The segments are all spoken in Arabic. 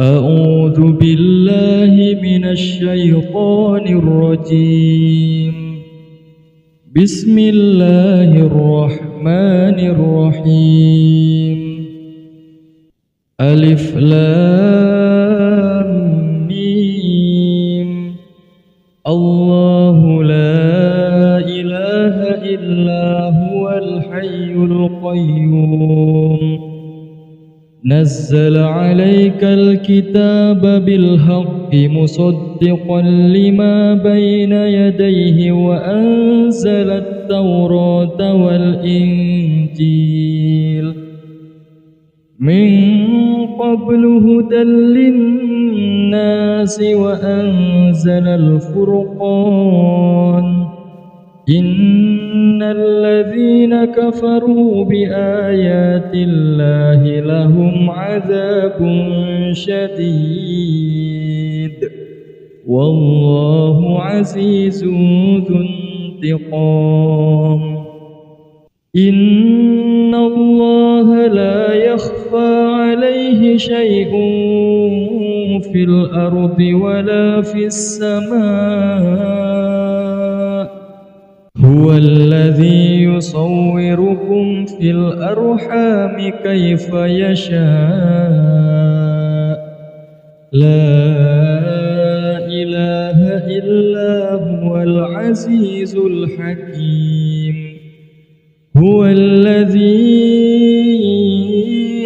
أعوذ بالله من الشيطان الرجيم. بسم الله الرحمن الرحيم. ألف لام ميم. الله لا إله إلا هو الحي القيوم. نزل عليك الكتاب بالحق مصدقا لما بين يديه وأنزل التوراة والإنجيل من قبل هدى للناس وأنزل الفرقان. إن الذين كفروا بآيات الله لهم عذاب شديد والله عزيز ذو انتقام. إن الله لا يخفى عليه شيء في الأرض ولا في السماء. هو الذي يصوركم في الأرحام كيف يشاء. لا إله إلا هو العزيز الحكيم. هو الذي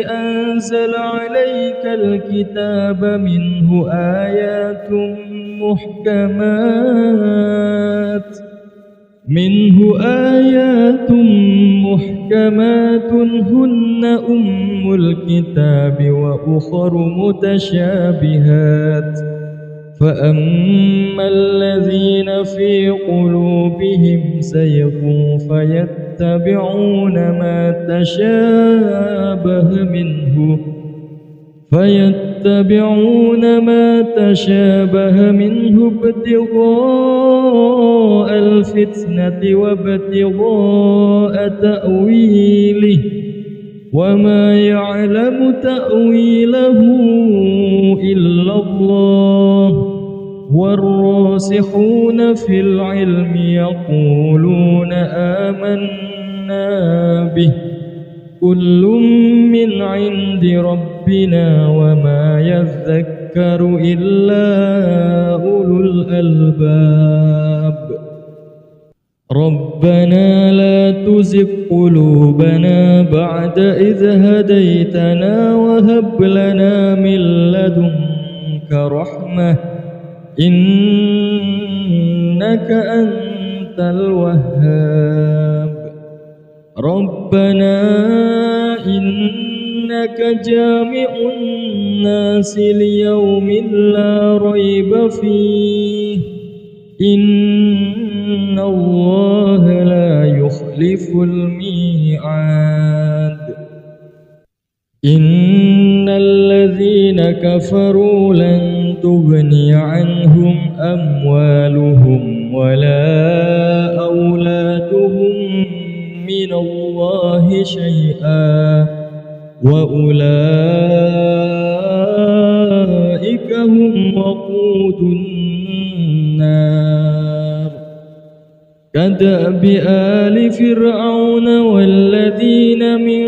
أنزل عليك الكتاب منه آيات محكمات هن أم الكتاب وأخر متشابهات. فأما الذين في قلوبهم زيغ فيتبعون ما تشابه منه ابتغاء الفتنة وابتغاء تأويله وما يعلم تأويله إلا الله. والراسخون في العلم يقولون آمنا به كل من عند ربنا وما يذكر إلا أولو الألباب. ربنا لا تزغ قلوبنا بعد إذ هديتنا وهب لنا من لدنك رحمة إنك أنت الوهاب. ربنا إنك جامع الناس ليوم لا ريب فيه إن الله لا يخلف الميعاد. إن الذين كفروا لن تغني عنهم أموالهم ولا أولادهم من الله شيئا وأولئك هم وقود النار. كدأب آل فرعون والذين من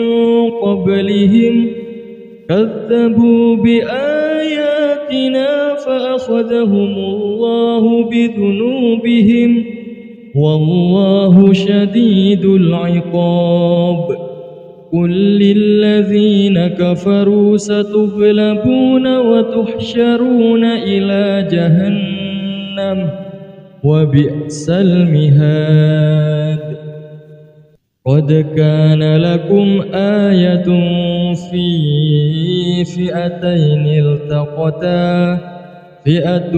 قبلهم كذبوا بآياتنا فأخذهم الله بذنوبهم والله شديد العقاب. قل للذين كفروا ستغلبون وتحشرون إلى جهنم وبئس المهاد. قد كان لكم آية في فئتين التقتا فئة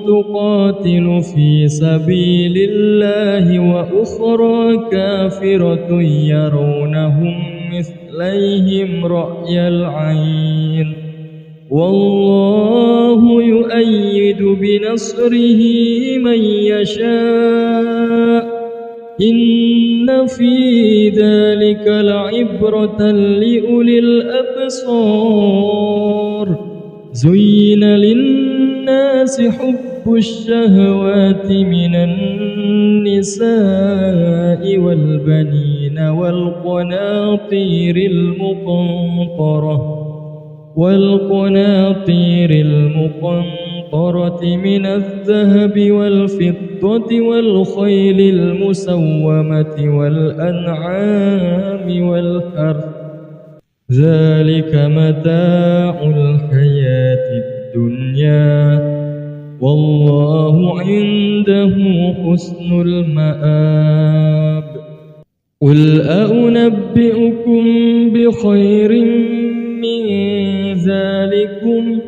تقاتل في سبيل الله وأخرى كافرة يرونهم مثليهم رأي العين والله يؤيد بنصره من يشاء إن في ذلك لعبرة لأولي الأبصار زين للناس حب الشهوات من النساء والبنين والقناطير المقنطرة من الذهب والفضة والخيل المسومة والأنعام والحرث ذلك متاع الحياة الدنيا والله عنده حسن المآب قل أنبئكم بخير من ذلكم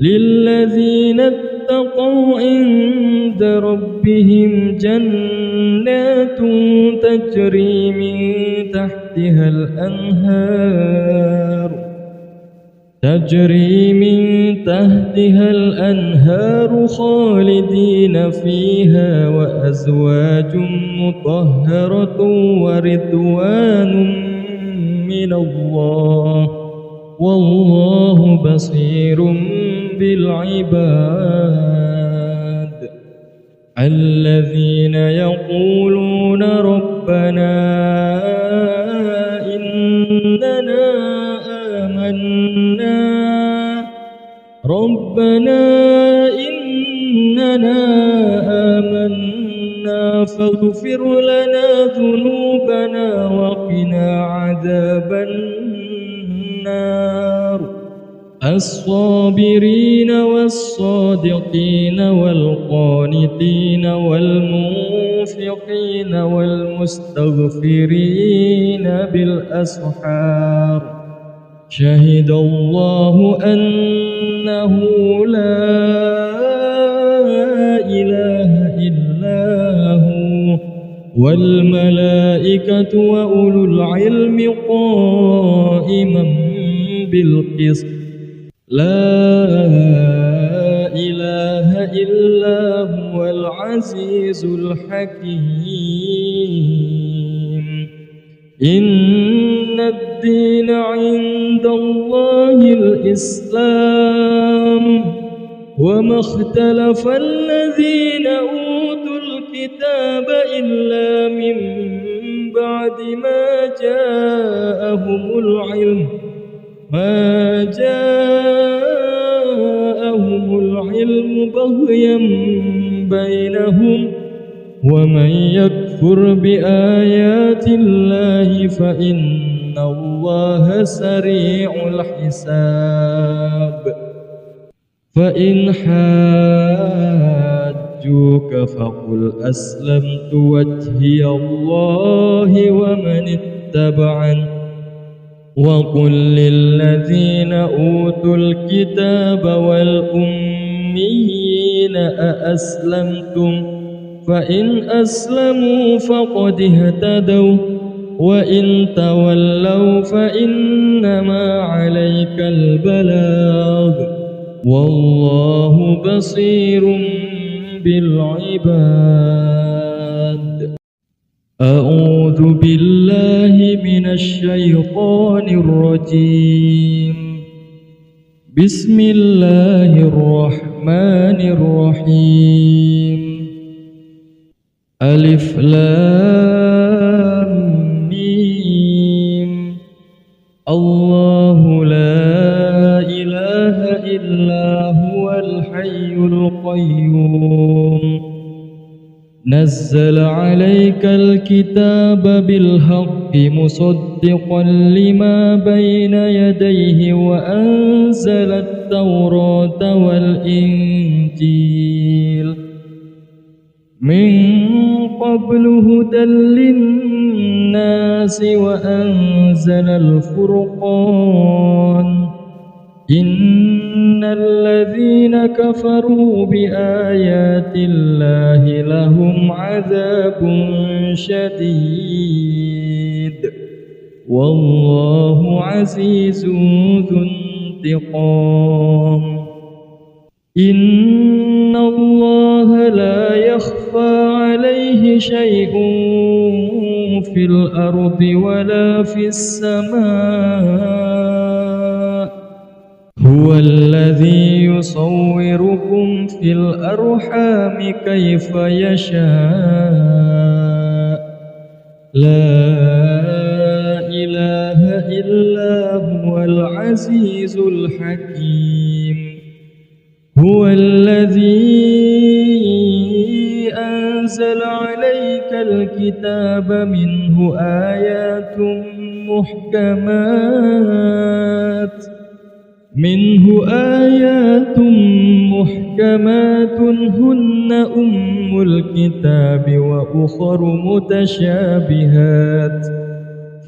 للذين اتقوا عند ربهم جنات تجري من تحتها الأنهار خالدين فيها وأزواج مطهرة ورضوان من الله والله بصير بالعباد الذين يقولون ربنا إننا آمنا فاغفر لنا ذنوبنا وقنا عذاب النار الصابرين والصادقين والقانتين والمنفقين والمستغفرين بالأسحار شهد الله أنه لا إله إلا هو والملائكة وأولو العلم قائما بالقسط لا إله إلا هو العزيز الحكيم إن الدين عند الله الإسلام وما اختلف الذين أوتوا الكتاب إلا من بعد ما جاءهم العلم بغيا بينهم ومن يكفر بآيات الله فإن الله سريع الحساب فإن حاجوك فقل أسلمت وجهي الله ومن اتبعني وقل للذين أوتوا الكتاب والأميين أأسلمتم فإن أسلموا فقد اهتدوا وإن تولوا فإنما عليك البلاغ والله بصير بالعباد أعوذ بالله من الشيطان الرجيم بسم الله الرحمن الرحيم ألف لام ميم الله لا إله إلا هو الحي القيوم نزل عليك الكتاب بالحق مصدقا لما بين يديه وأنزل التوراة والإنجيل من قبل هدى للناس وأنزل الفرقان إن الذين كفروا بآيات الله لهم عذاب شديد والله عزيز ذو انتقام إن الله لا يخفى عليه شيء في الأرض ولا في السماء هو الذي يصوركم في الأرحام كيف يشاء لا إله إلا هو العزيز الحكيم هو الذي أنزل عليك الكتاب منه آيات محكمات هن أم الكتاب وأخر متشابهات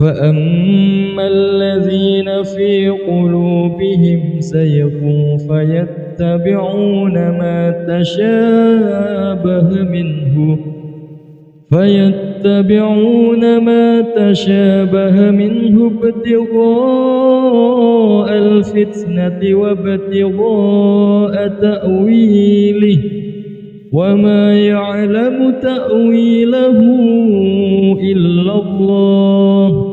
فأما الذين في قلوبهم زيغ فيتبعون ما تشابه منه ابتغاء الفتنة وابتغاء تأويله وما يعلم تأويله إلا الله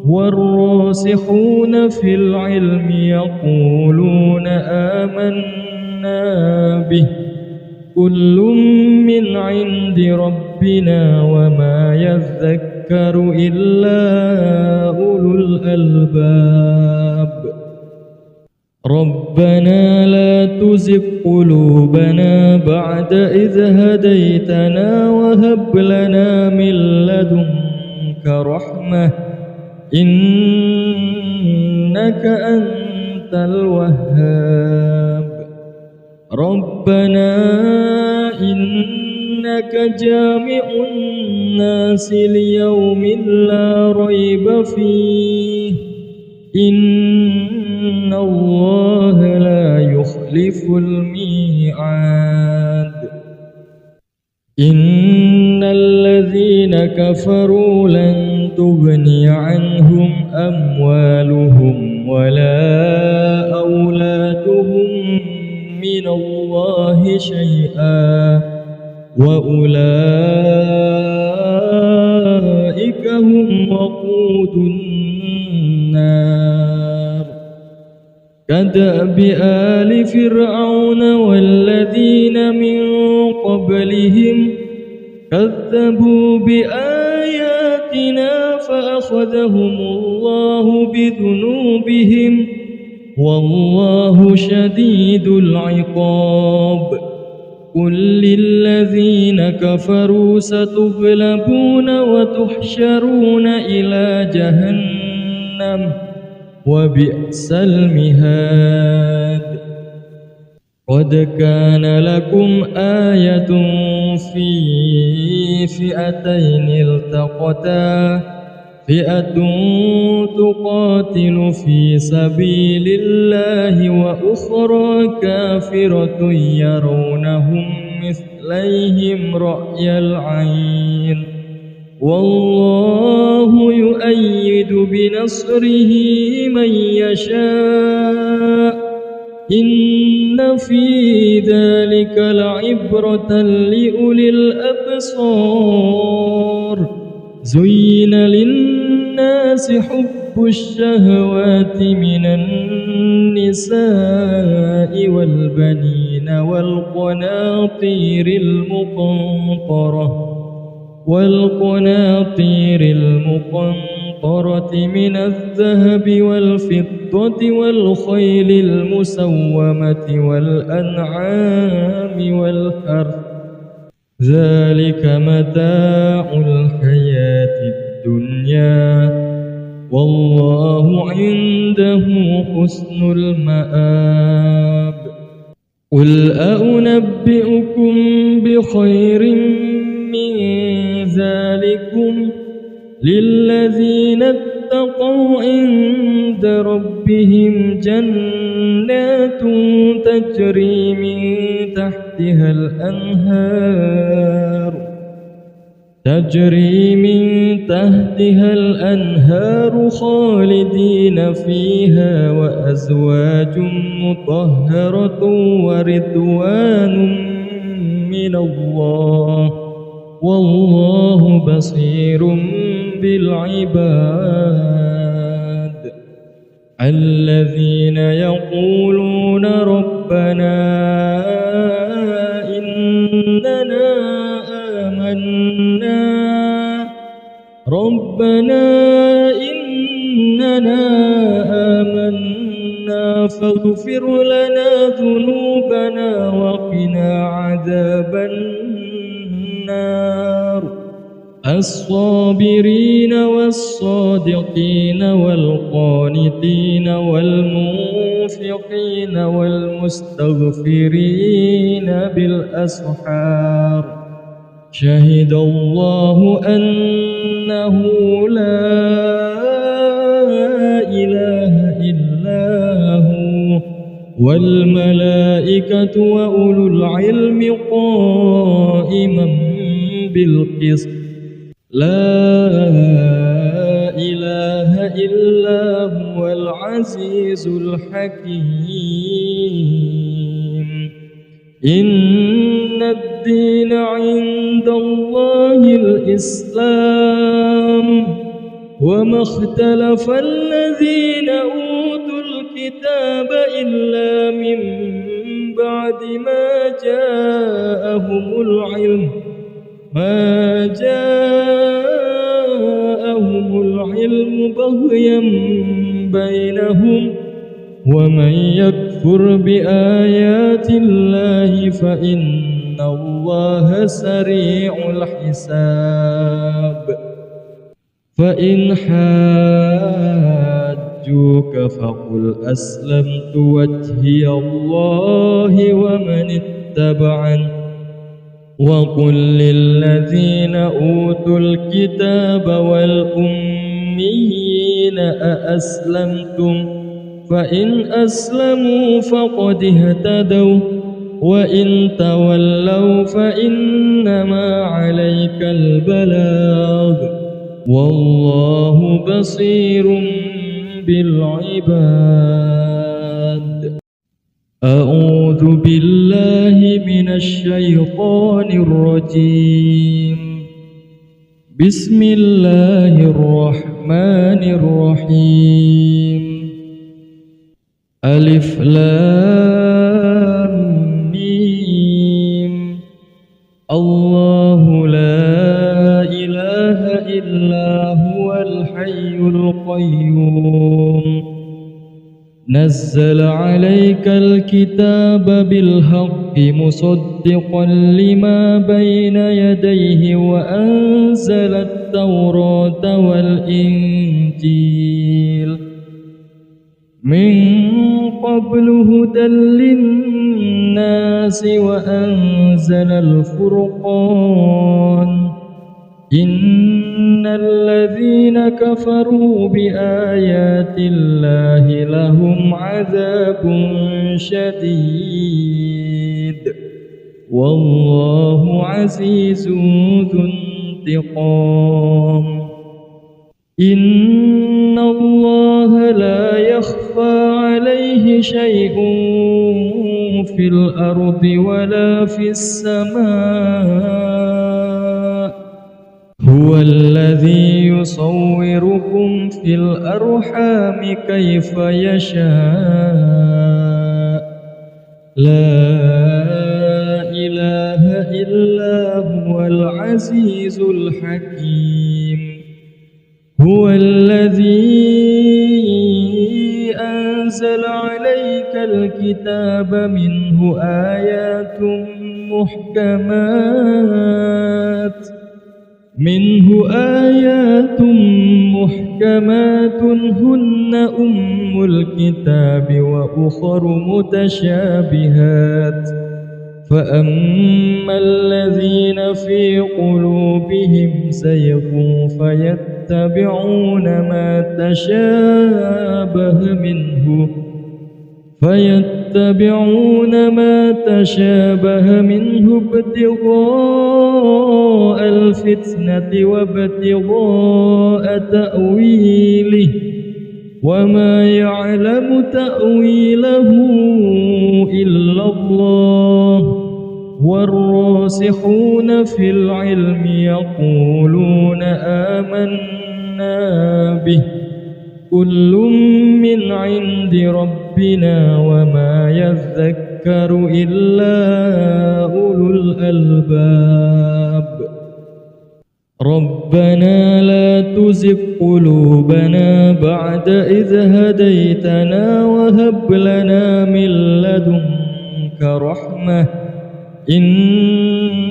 والراسخون في العلم يقولون آمنا به كل من عند ربنا وما يذكر إلا أولو الألباب ربنا لا تزغ قلوبنا بعد إذ هديتنا وهب لنا من لدنك رحمة إنك أنت الوهاب ربنا إنك جامع الناس ليوم لا ريب فيه إن الله لا يخلف الميعاد إن الذين كفروا لن تغني عنهم أموالهم ولا أولادهم من الله شيئا وأولئك هم وقود النار كدأب آل فرعون والذين من قبلهم كذبوا بآياتنا فأخذهم الله بذنوبهم والله شديد العقاب قل للذين كفروا ستغلبون وتحشرون إلى جهنم وبئس المهاد قد كان لكم آية في فئتين التقتا فئة تقاتل في سبيل الله وأخرى كافرة يرونهم مثليهم رأي العين والله يؤيد بنصره من يشاء إن في ذلك لعبرة لأولي الأبصار زين للناس حب الشهوات من النساء والبنين والقناطير المقنطرة من الذهب والفضة والخيل المسومة والأنعام والحرث ذلك متاع الحياة الدنيا والله عنده حسن المآب قل أنبئكم بخير من ذلكم للذين اتقوا عند ربهم جنات تجري من تحتها الأنهار خالدين فيها وأزواج مطهرة ورضوان من الله والله بصير بالعباد الذين يقولون ربنا إننا آمنا فاغفر لنا ذنوبنا وقنا عذاب النار الصابرين والصادقين والقانتين والمنفقين والمستغفرين بالأسحار شهد الله أنه لا إله إلا هو والملائكة وأولو العلم قائما بالقسط لا إله إلا هو العزيز الحكيم إن الدين عند الله الإسلام وما اختلف الذين أوتوا الكتاب إلا من بعد ما جاءهم العلم بغيا بينهم ومن يكفر بآيات الله فإن الله سريع الحساب فإن حاجوك فقل أسلمت وجهي الله ومن اتبعني وقل للذين أوتوا الكتاب والأميين أأسلمتم فإن أسلموا فقد اهتدوا وإن تولوا فإنما عليك البلاغ والله بصير بالعباد أعوذ بالله من الشيطان الرجيم بسم الله الرحمن الرحيم ألف لام ميم الله لا إله إلا هو الحي القيوم نزل عليك الكتاب بالحق مصدقا لما بين يديه وأنزل التوراة والإنجيل من قبل هدى للناس وأنزل الفرقان إن الذين كفروا بآيات الله لهم عذاب شديد والله عزيز ذو انتقام إن الله لا يخفى عليه شيء في الأرض ولا في السماء هو الذي يصوركم في الأرحام كيف يشاء لا إله إلا هو العزيز الحكيم هو الذي أنزل عليك الكتاب منه آيات محكمات هن أم الكتاب وأخر متشابهات فأما الذين في قلوبهم زيغ فيتبعون ما تشابه منه ابتغاء الفتنة وابتغاء تأويله وما يعلم تأويله إلا الله والراسخون في العلم يقولون آمنا به كل من عند ربنا وما يذكر إلا أولو الألباب. ربنا لا تزغ قلوبنا بعد إذ هديتنا وهب لنا من لدنك رحمة إنك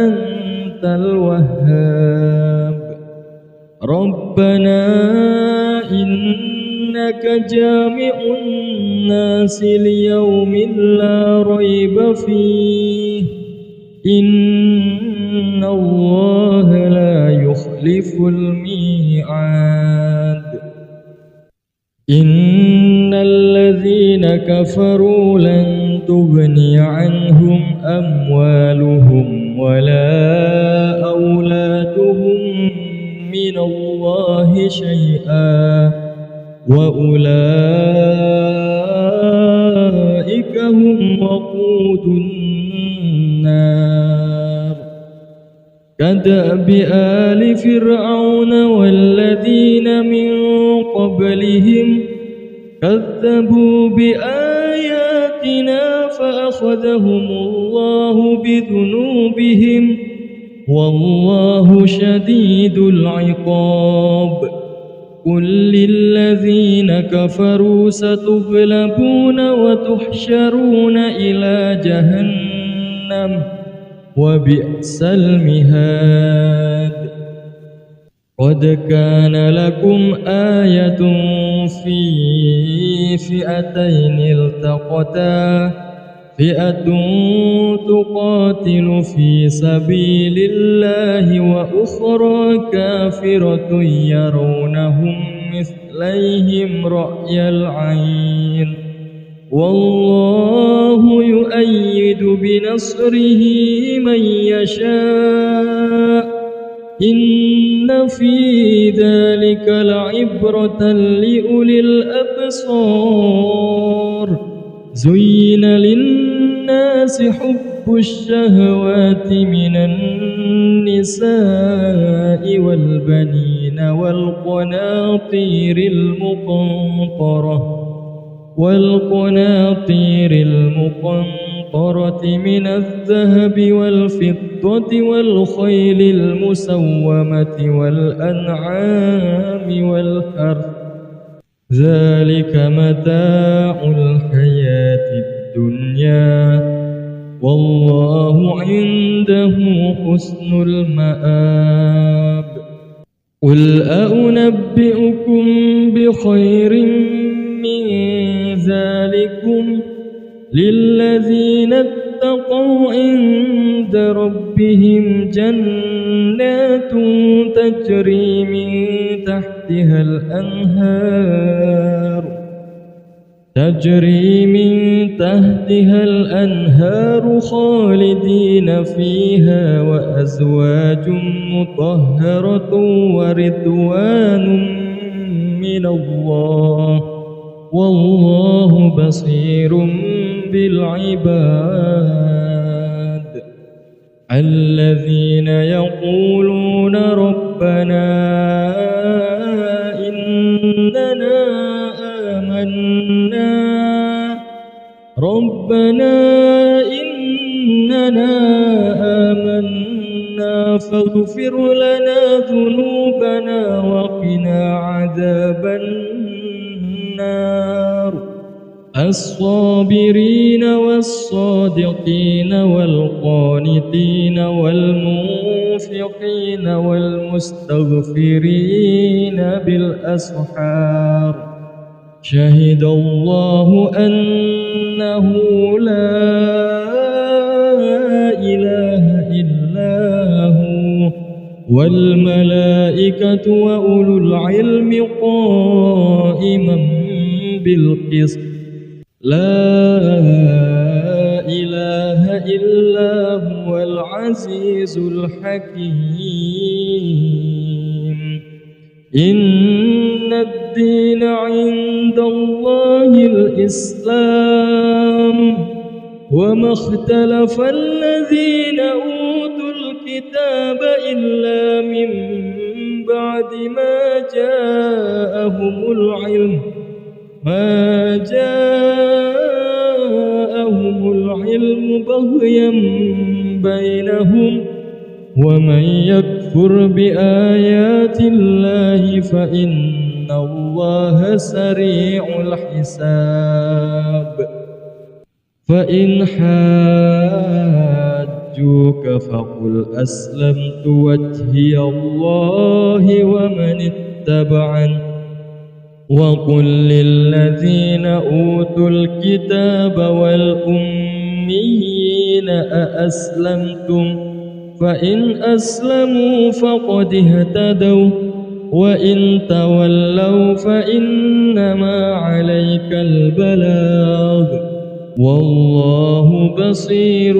أنت الوهاب. ربنا إنك جامع الناس ليوم لا ريب فيه إن الله لا يخلف الميعاد. إن الذين كفروا لن تغني عنهم أموالهم ولا أولادهم من الله شيئا وأولئك هم وقود النار. كدأب آل فرعون والذين من قبلهم كذبوا بآياتنا فأخذهم الله بذنوبهم والله شديد العقاب. قل للذين كفروا ستغلبون وتحشرون إلى جهنم وبئس المهاد. قد كان لكم آية في فئتين التقتا فئة تقاتل في سبيل الله وأخرى كافرة يرونهم مثليهم رأي العين والله يؤيد بنصره من يشاء إن في ذلك لعبرة لأولي الأبصار. زين للناس حب الشهوات من النساء والبنين والقناطير المقنطرة من الذهب والفضة والخيل المسومة والأنعام والحرث ذلك متاع الحياة الدنيا والله عنده حسن المآب. قل أنبئكم بخير من ذلكم للذين اتقوا عند ربهم جنات تجري من تحتها الأنهار خالدين فيها وأزواج مطهرة ورضوان من الله والله بصير بالعباد. الذين يقولون ربنا إننا آمنا فاغفر لنا ذنوبنا وقنا عذاب النار. الصابرين والصادقين والقانتين والمنفقين والمستغفرين بالأسحار. شهد الله أنه لا إله إلا هو والملائكة وأولو العلم قائما بالقسط. لا إله إلا هو العزيز الحكيم. إن الدين عند الله الإسلام وما اختلف الذين أوتوا الكتاب إلا من بعد ما جاءهم العلم ما جاءهم العلم بغيا بينهم ومن يكفر بآيات الله فإن الله سريع الحساب فإن حاجوك فقل أسلمت وجهي الله ومن اتبعني وقل للذين أوتوا الكتاب والأميين أأسلمتم فإن أسلموا فقد اهتدوا وإن تولوا فإنما عليك البلاغ والله بصير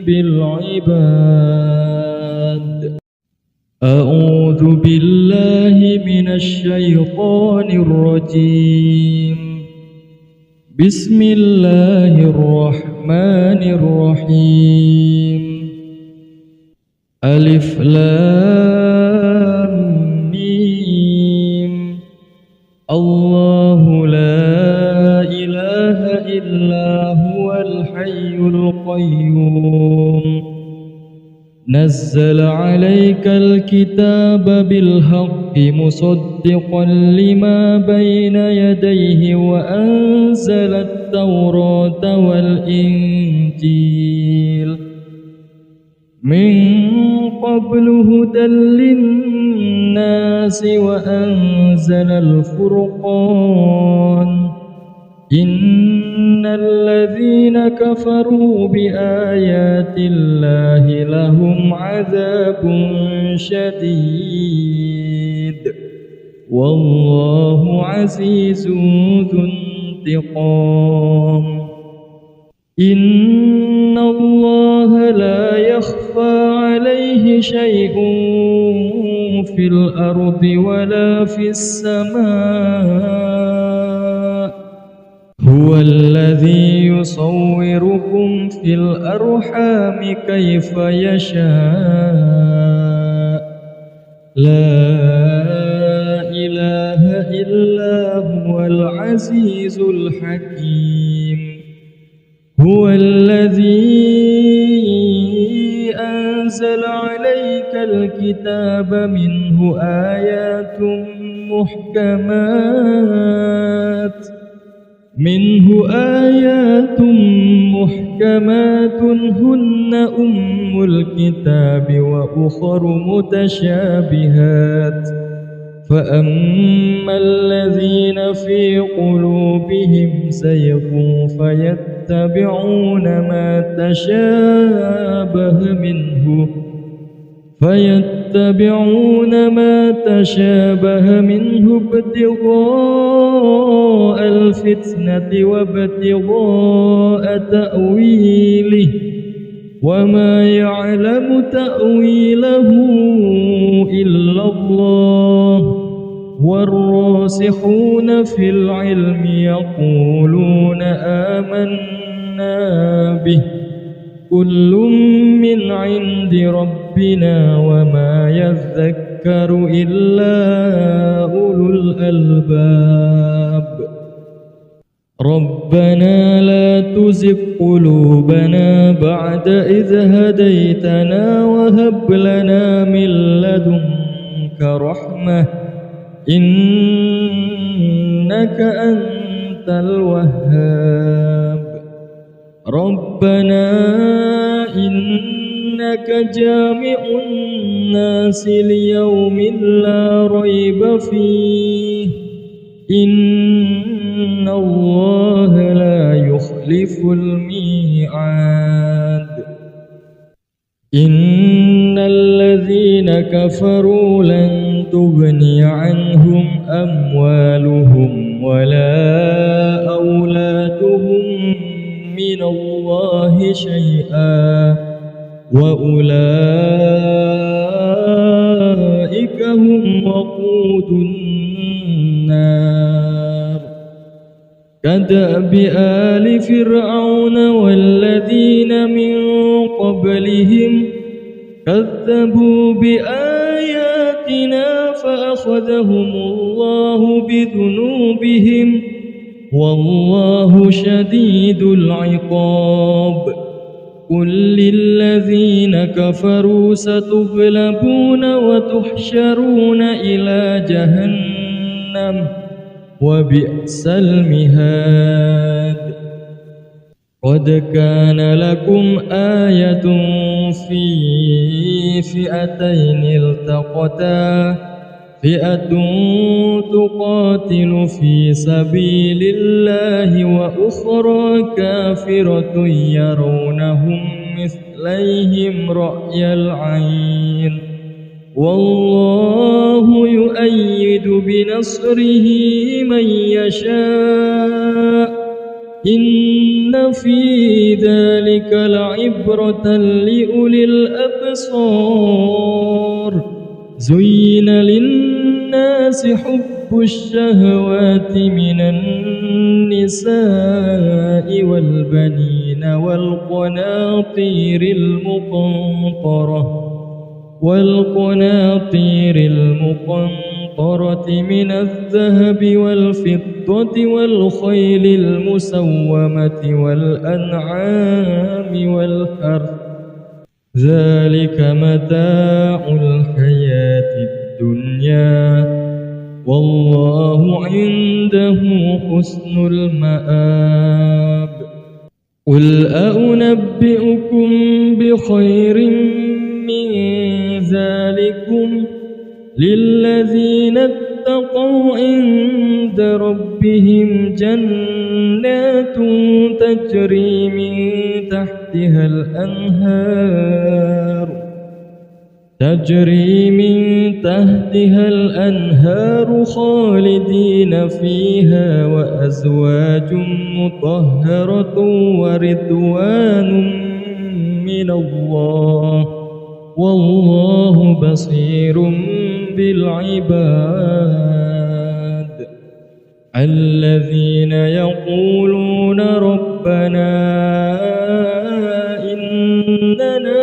بالعباد. أعوذ بالله من الشيطان الرجيم. بسم الله الرحمن الرحيم. ألف لام ميم. الله لا إله إلا هو الحي القيوم نزل عليك الكتاب بالحق مصدقا لما بين يديه وأنزل التوراة والإنجيل من قبل هدى للناس وأنزل الفرقان إن الذين كفروا بآيات الله لهم عذاب شديد والله عزيز ذو انتقام. إن الله لا يخفى عليه شيء في الأرض ولا في السماء هو الذي يصوركم في الأرحام كيف يشاء لا إله إلا هو العزيز الحكيم. هو الذي أنزل عليك الكتاب منه آيات محكمات هن أم الكتاب وأخر متشابهات فأما الذين في قلوبهم زيغ فيتبعون ما تشابه منه ابتغاء الفتنة وابتغاء تأويله وما يعلم تأويله إلا الله والراسخون في العلم يقولون آمنا به كل من عند ربنا وما يذكر إلا أولو الألباب. ربنا لا تزغ قلوبنا بعد إذ هديتنا وهب لنا من لدنك رحمة إنك أنت الوهاب. ربنا إنك جامع الناس ليوم لا ريب فيه إن الله لا يخلف الميعاد. إن الذين كفروا لن تغني عنهم أموالهم ولا أولادهم من الله شيئا وأولئك هم وقود النار. كدأب آل فرعون والذين من قبلهم كذبوا بآياتنا فأخذهم الله بذنوبهم والله شديد العقاب قل للذين كفروا ستغلبون وتحشرون إلى جهنم وبئس المهاد قد كان لكم آية في فئتين التقتا فئة تقاتل في سبيل الله وأخرى كافرة يرونهم مثليهم رأي العين والله يؤيد بنصره من يشاء إن في ذلك لعبرة لأولي الأبصار زين للناس حب الشهوات من النساء والبنين والقناطير المقنطرة من الذهب والفضة والخيل المسومة والأنعام والحرث ذلك متاع الحياة الدنيا والله عنده حسن المآب قل أنبئكم بخير من ذلكم للذين اتقوا عند ربهم جنات تجري من تحتها الأنهار خالدين فيها وأزواج مطهرة ورضوان من الله والله بصير بالعباد الذين يقولون ربنا إننا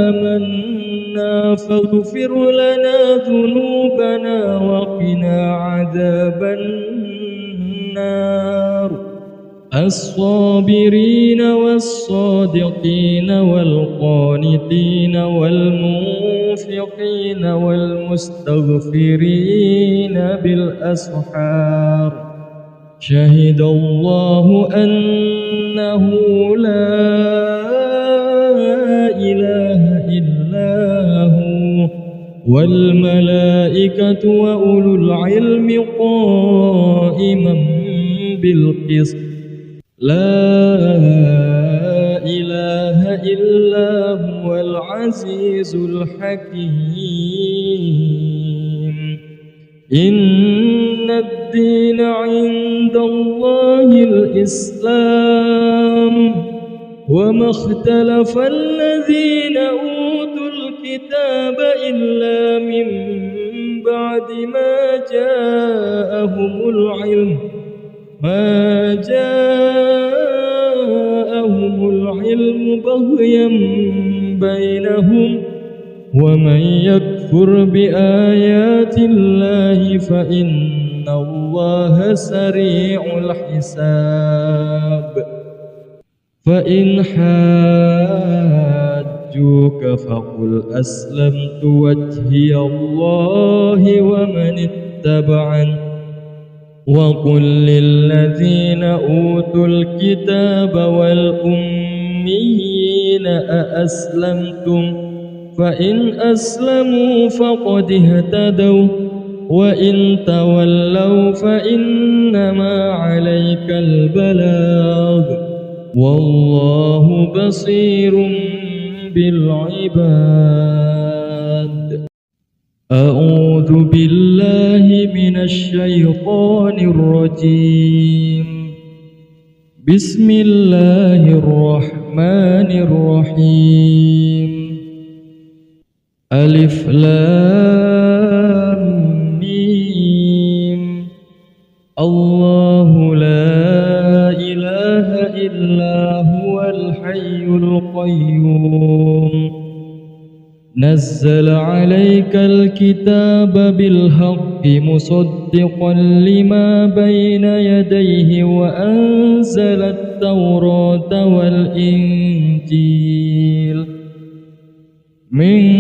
آمنا فاغفر لنا ذنوبنا وقنا عذاب النار الصابرين والصادقين والقانتين والمنفقين والمستغفرين بالأسحار شهد الله أنه لا إله إلا هو والملائكة وأولو العلم قائما بالقسط لا إله إلا هو العزيز الحكيم إن الدين عند الله الإسلام وما اختلف الذين أوتوا الكتاب إلا من بعد ما جاءهم العلم بغيا بينهم ومن يكفر بآيات الله فإن الله سريع الحساب فإن حاجوك فقل أسلمت وجهي الله ومن اتبعني وقل للذين أوتوا الكتاب والأميين أأسلمتم فإن أسلموا فقد اهتدوا وإن تولوا فإنما عليك البلاغ والله بصير بالعباد أعوذ بالله من الشيطان الرجيم بسم الله الرحمن الرحيم ألف لام ميم الله لا إله إلا هو الحي القيوم نزل عليك الكتاب بالحق مصدقا لما بين يديه وأنزل التوراة والإنجيل من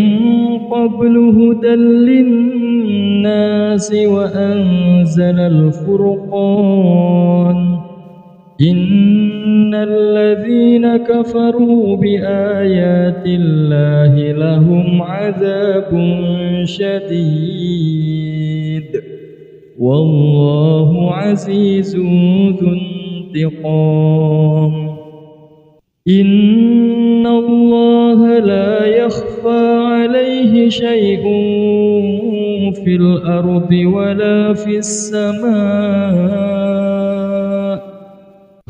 قبل هدى للناس وأنزل الفرقان إن الذين كفروا بآيات الله لهم عذاب شديد والله عزيز ذو انتقام إن الله لا يخفى عليه شيء في الأرض ولا في السماء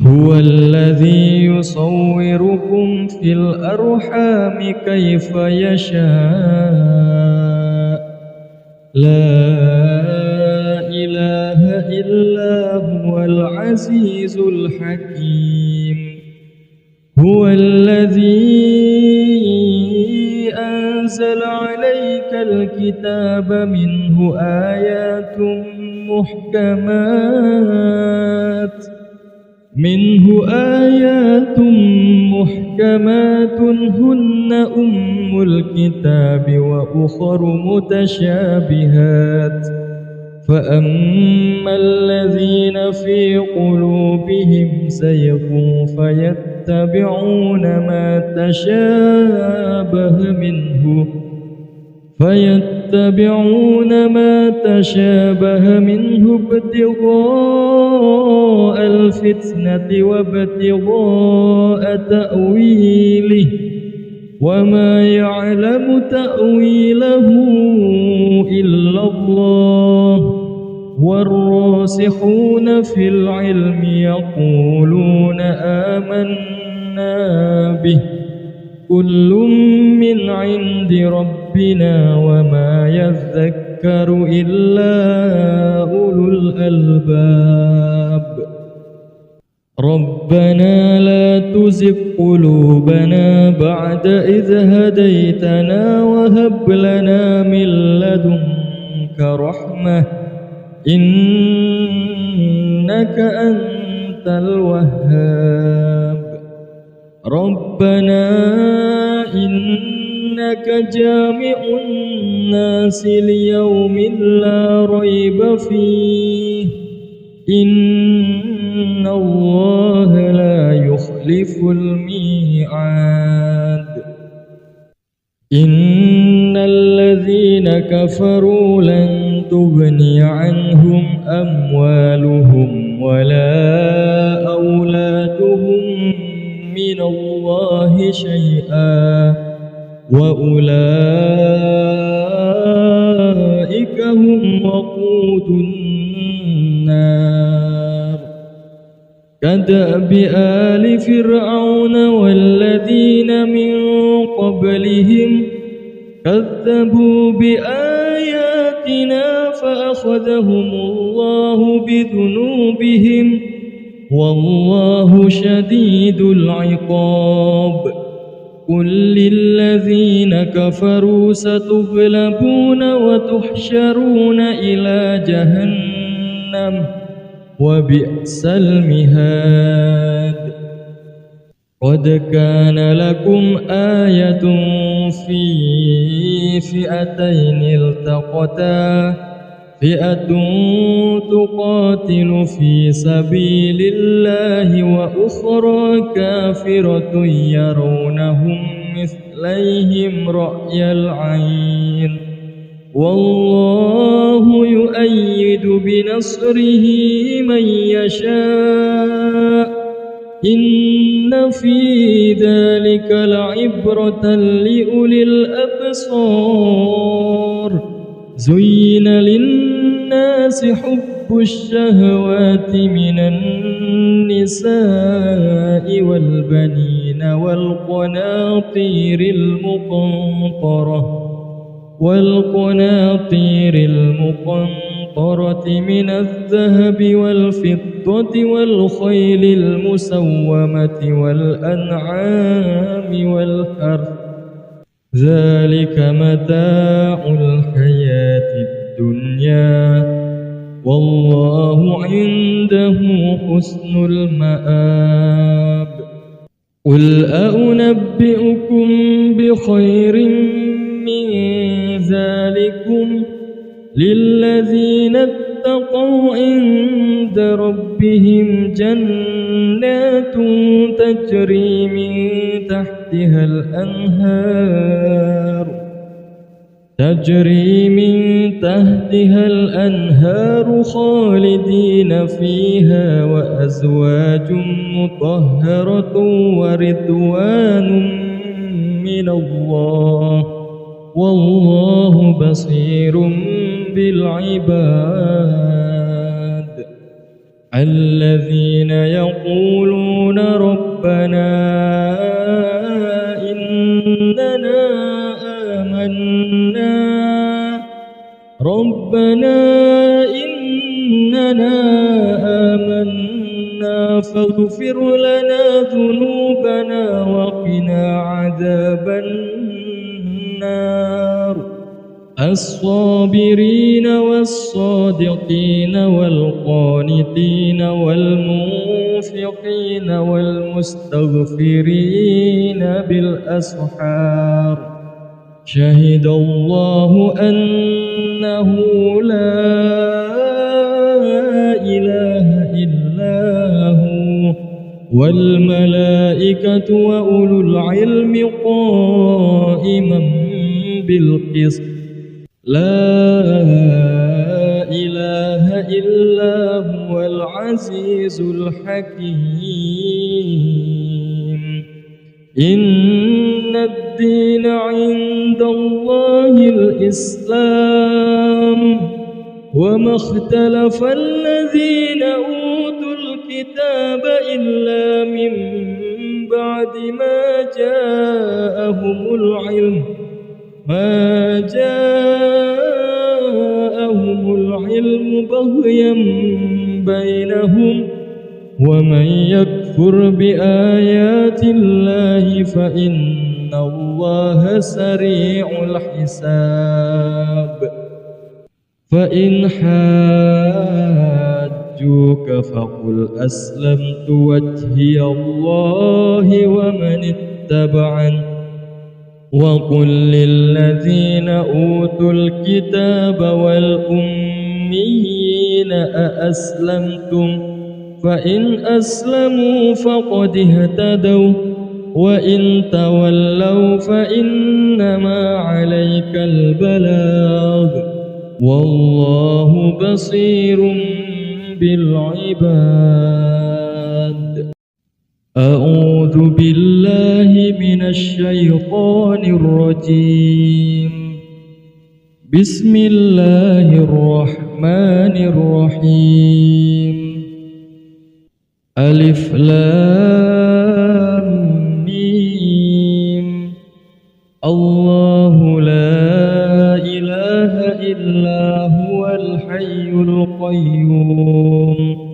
هو الذي يصوركم في الأرحام كيف يشاء لا إله إلا هو العزيز الحكيم هو الذي أنزل عليك الكتاب منه آيات محكمات هن أم الكتاب وأخر متشابهات فأما الذين في قلوبهم زيغ فيتبعون ما تشابه منه ابتغاء الفتنة وابتغاء تأويله وما يعلم تأويله إلا الله والراسخون في العلم يقولون آمنا به كل من عند ربنا وما يذكر إلا أولو الألباب ربنا لا تزغ قلوبنا بعد إذ هديتنا وهب لنا من لدنك رحمة إنك أنت الوهاب ربنا إنك جامع الناس ليوم لا ريب فيه إن الله لا يخلف الميعاد إن الذين كفروا لن تغني عنهم أموالهم ولا أولادهم من الله شيئا وأولئك هم وقود النار كدأب آل فرعون والذين من قبلهم كذبوا بآياتنا فأخذهم الله بذنوبهم والله شديد العقاب قل للذين كفروا ستغلبون وتحشرون إلى جهنم وبئس المهاد قد كان لكم آية في فئتين التقتا فئة تقاتل في سبيل الله وأخرى كافرة يرونهم مثليهم رأي العين والله يؤيد بنصره من يشاء إن في ذلك لعبرة لأولي الأبصار زين للناس حب الشهوات من النساء والبنين والقناطير المقنطرة من الذهب والفضة والخيل المسومة والأنعام والحرث ذلك متاع الحياة الدنيا والله عنده حسن المآب قل أنبئكم بخير من ذلكم للذين اتقوا عند ربهم جنات تجري من تحتها الأنهار خالدين فيها وأزواج مطهرة ورضوان من الله والله بصير بالعباد الذين يقولون ربنا إننا آمنا فاغفر لنا ذنوبنا وقنا عذاب النار الصابرين والصادقين والقانتين والمنفقين والمستغفرين بالأسحار شهد الله أنه لا إله إلا هو والملائكة وأولو العلم قائما بالقسط لا إله إلا هو العزيز الحكيم إن الدين عند الله الإسلام وما اختلف الذين أوتوا الكتاب إلا من بعد ما جاءهم العلم بغيا بينهم ومن يكفر بآيات الله فإن الله سريع الحساب فإن حاجوك فقل أسلمت وجهي الله ومن اتبعني وقل للذين أوتوا الكتاب والأميين أأسلمتم فإن أسلموا فقد اهتدوا وإن تولوا فإنما عليك البلاغ والله بصير بالعباد أعوذ بالله من الشيطان الرجيم بسم الله الرحمن الرحيم ألف لام ميم الله لا إله إلا هو الحي القيوم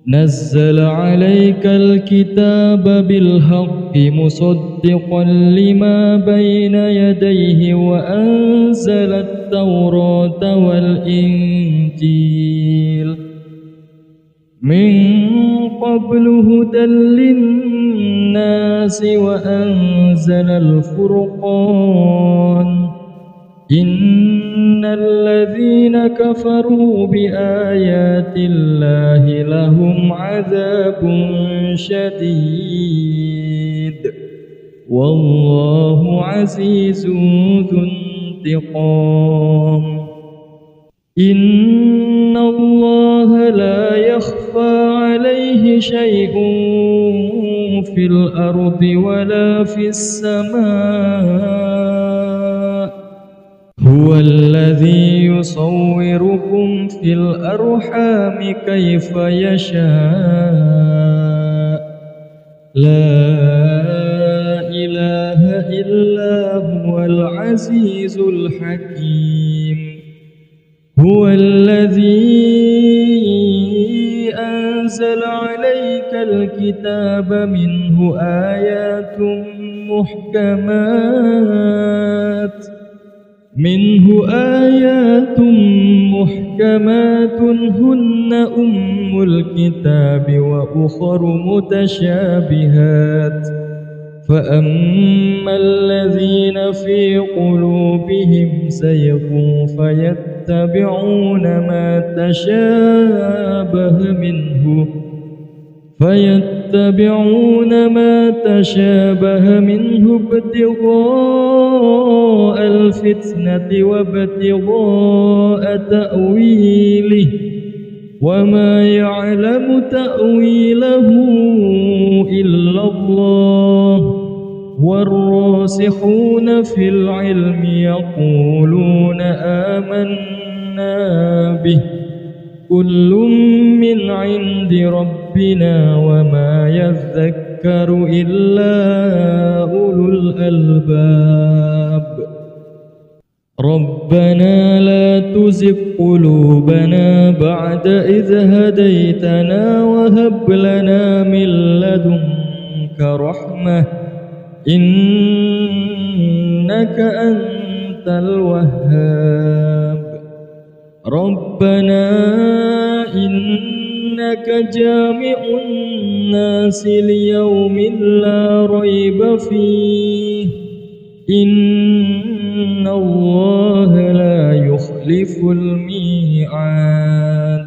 نزل عليك الكتاب بالحق مصدقا لما بين يديه وأنزل التوراة والإنجيل من قبل هدى للناس وأنزل الفرقان إن الذين كفروا بآيات الله لهم عذاب شديد والله عزيز ذو انتقام إن الله لا يخفى عليه شيء في الأرض ولا في السماء هو الذي يصوركم في الأرحام كيف يشاء لا إله إلا هو العزيز الحكيم هو الذي أنزل عليك الكتاب منه آيات محكمات منه آيات محكمات هن أم الكتاب وأخر متشابهات فأما الذين في قلوبهم زيغ فيتبعون ما تشابه منه ابتغاء الفتنة وابتغاء تأويله وما يعلم تأويله إلا الله والراسخون في العلم يقولون آمنا به كل من عند ربنا وما يذكر إلا أولو الألباب ربنا لا تزغ قلوبنا بعد إذ هديتنا وهب لنا من لدنك رحمة إنك أنت الوهاب ربنا إنك جامع الناس ليوم لا ريب فيه إن الله لا يخلف الميعاد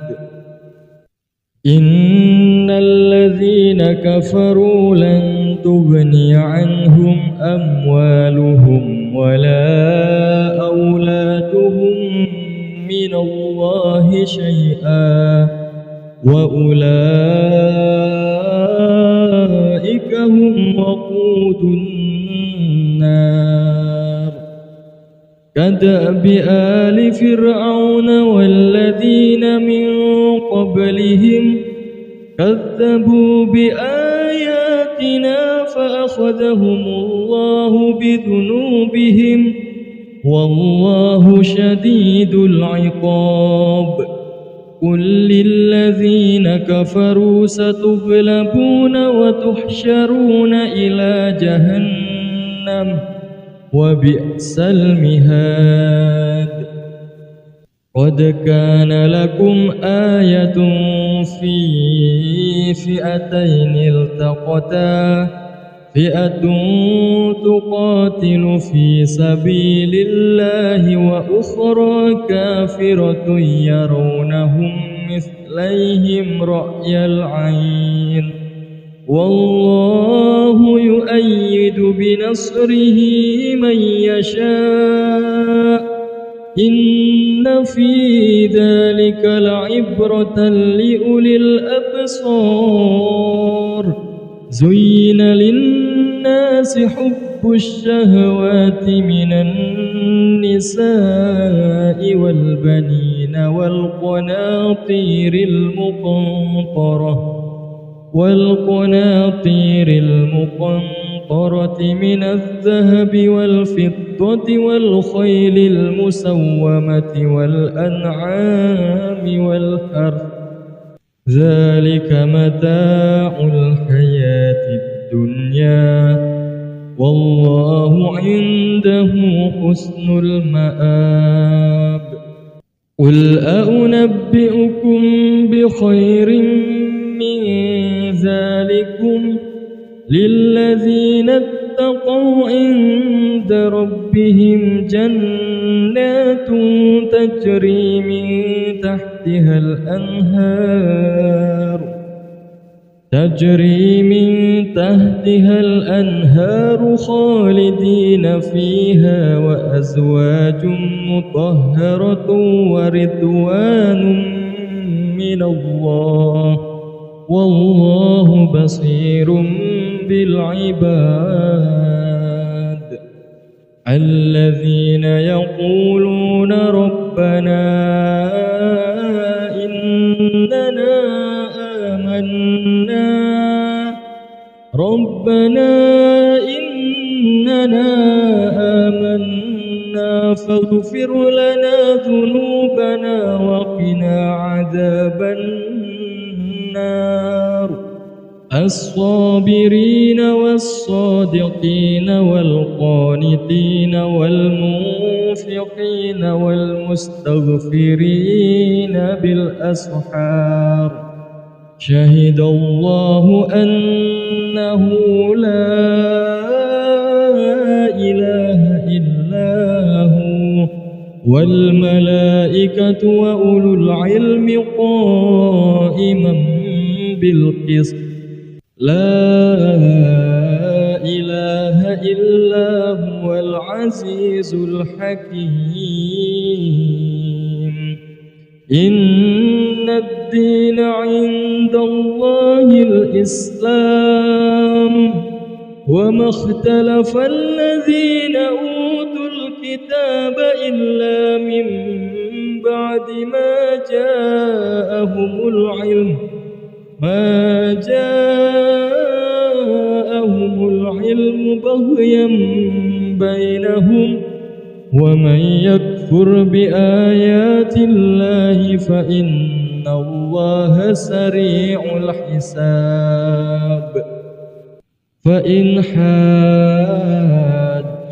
إن الذين كفروا لن تغني عنهم أموالهم ولا أولادهم من الله شيئا وأولئك هم وقود النار كدأب آل فرعون والذين من قبلهم كذبوا بآياتنا فأخذهم الله بذنوبهم والله شديد العقاب قل للذين كفروا ستغلبون وتحشرون إلى جهنم وبئس المهاد قد كان لكم آية في فئتين التقتا فئة تقاتل في سبيل الله وأخرى كافرة يرونهم مثليهم رأي العين والله يؤيد بنصره من يشاء إن في ذلك لعبرة لأولي الأبصار زين للناس حب الشهوات من النساء والبنين والقناطير المقنطرة من الذهب والفضة والخيل المسومة والأنعام والحرث ذلك متاع الحياة الدنيا والله عنده حسن المآب قل أنبئكم بخير من ذلكم للذين اتقوا عند ربهم جنات تجري من تحتها الأنهار خالدين فيها وأزواج مطهرة ورضوان من الله والله بصير بالعباد الذين يقولون ربنا إننا آمنا فاغفر لنا ذنوبنا وقنا عذاب النار الصابرين والصادقين والقانتين والمنفقين والمستغفرين بالأسحار شهد الله أنه لا إله إلا هو والملائكة وأولو العلم قائما بالقسط لا إله إلا هو العزيز الحكيم إن الدين عند الله الإسلام وما اختلف الذين أوتوا الكتاب إلا من بعد ما جاءهم العلم بغيا بينهم ومن يكفر بآيات الله فإن الله سريع الحساب فإن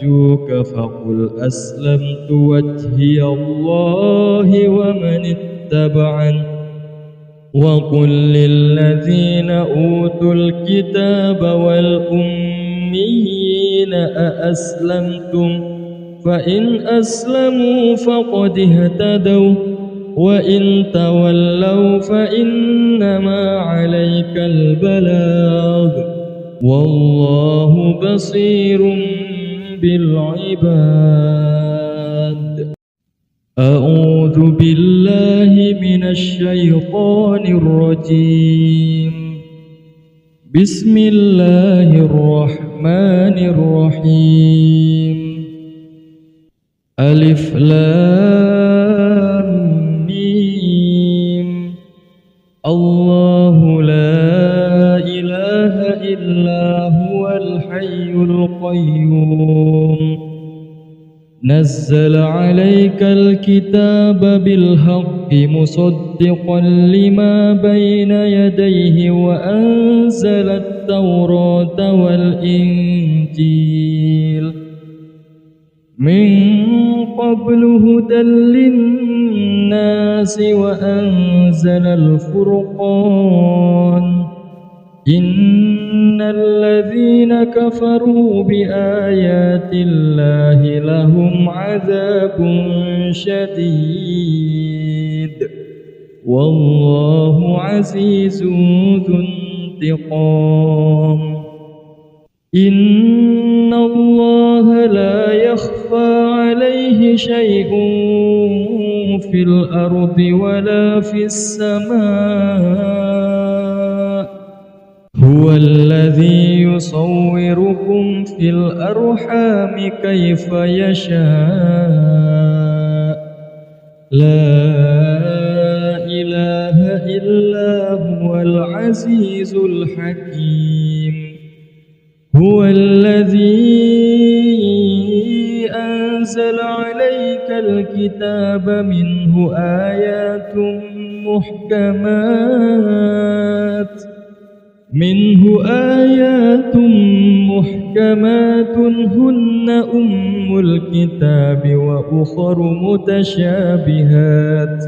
حاجوك فقل أسلمت وجهي الله ومن اتبعني وقل للذين أوتوا الكتاب والأميين أأسلمتم فإن أسلموا فقد اهتدوا وإن تولوا فإنما عليك البلاغ والله بصير بالعباد أعوذ بالله من الشيطان الرجيم بسم الله الرحمن الرحيم ألف لام ميم الله لا إله إلا هو الحي القيوم نزل عليك الكتاب بالحق مصدقا لما بين يديه وأنزل التوراة والإنجيل من قبل هدى للناس وأنزل الفرقان إن الذين كفروا بآيات الله لهم عذاب شديد والله عزيز ذو انتقام إن الله لا يخفى عليه شيء في الأرض ولا في السماء هو الذي يصوركم في الأرحام كيف يشاء لا إله إلا هو العزيز الحكيم هو الذي أنزل عليك الكتاب منه آيات محكمات هن أم الكتاب وأخر متشابهات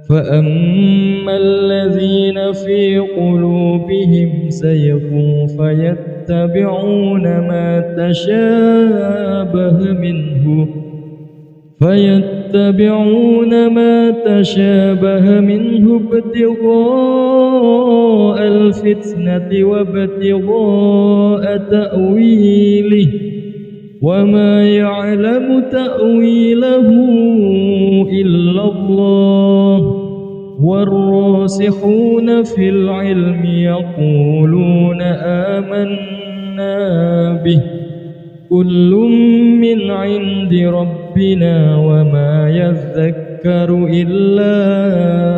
فأما الذين في قلوبهم زيغ فيتبعون ما تشابه منه ابتغاء الفتنة وابتغاء تأويله وما يعلم تأويله إلا الله والراسخون في العلم يقولون آمنا به كل من عند ربنا وما يذكر إلا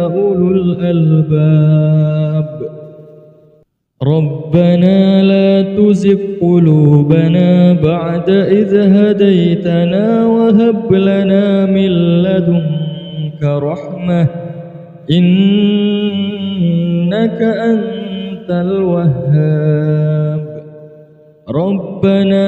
أولو الألباب ربنا لا تزغ قلوبنا بعد إذ هديتنا وهب لنا من لدنك رحمة إنك أنت أنت الوهاب ربنا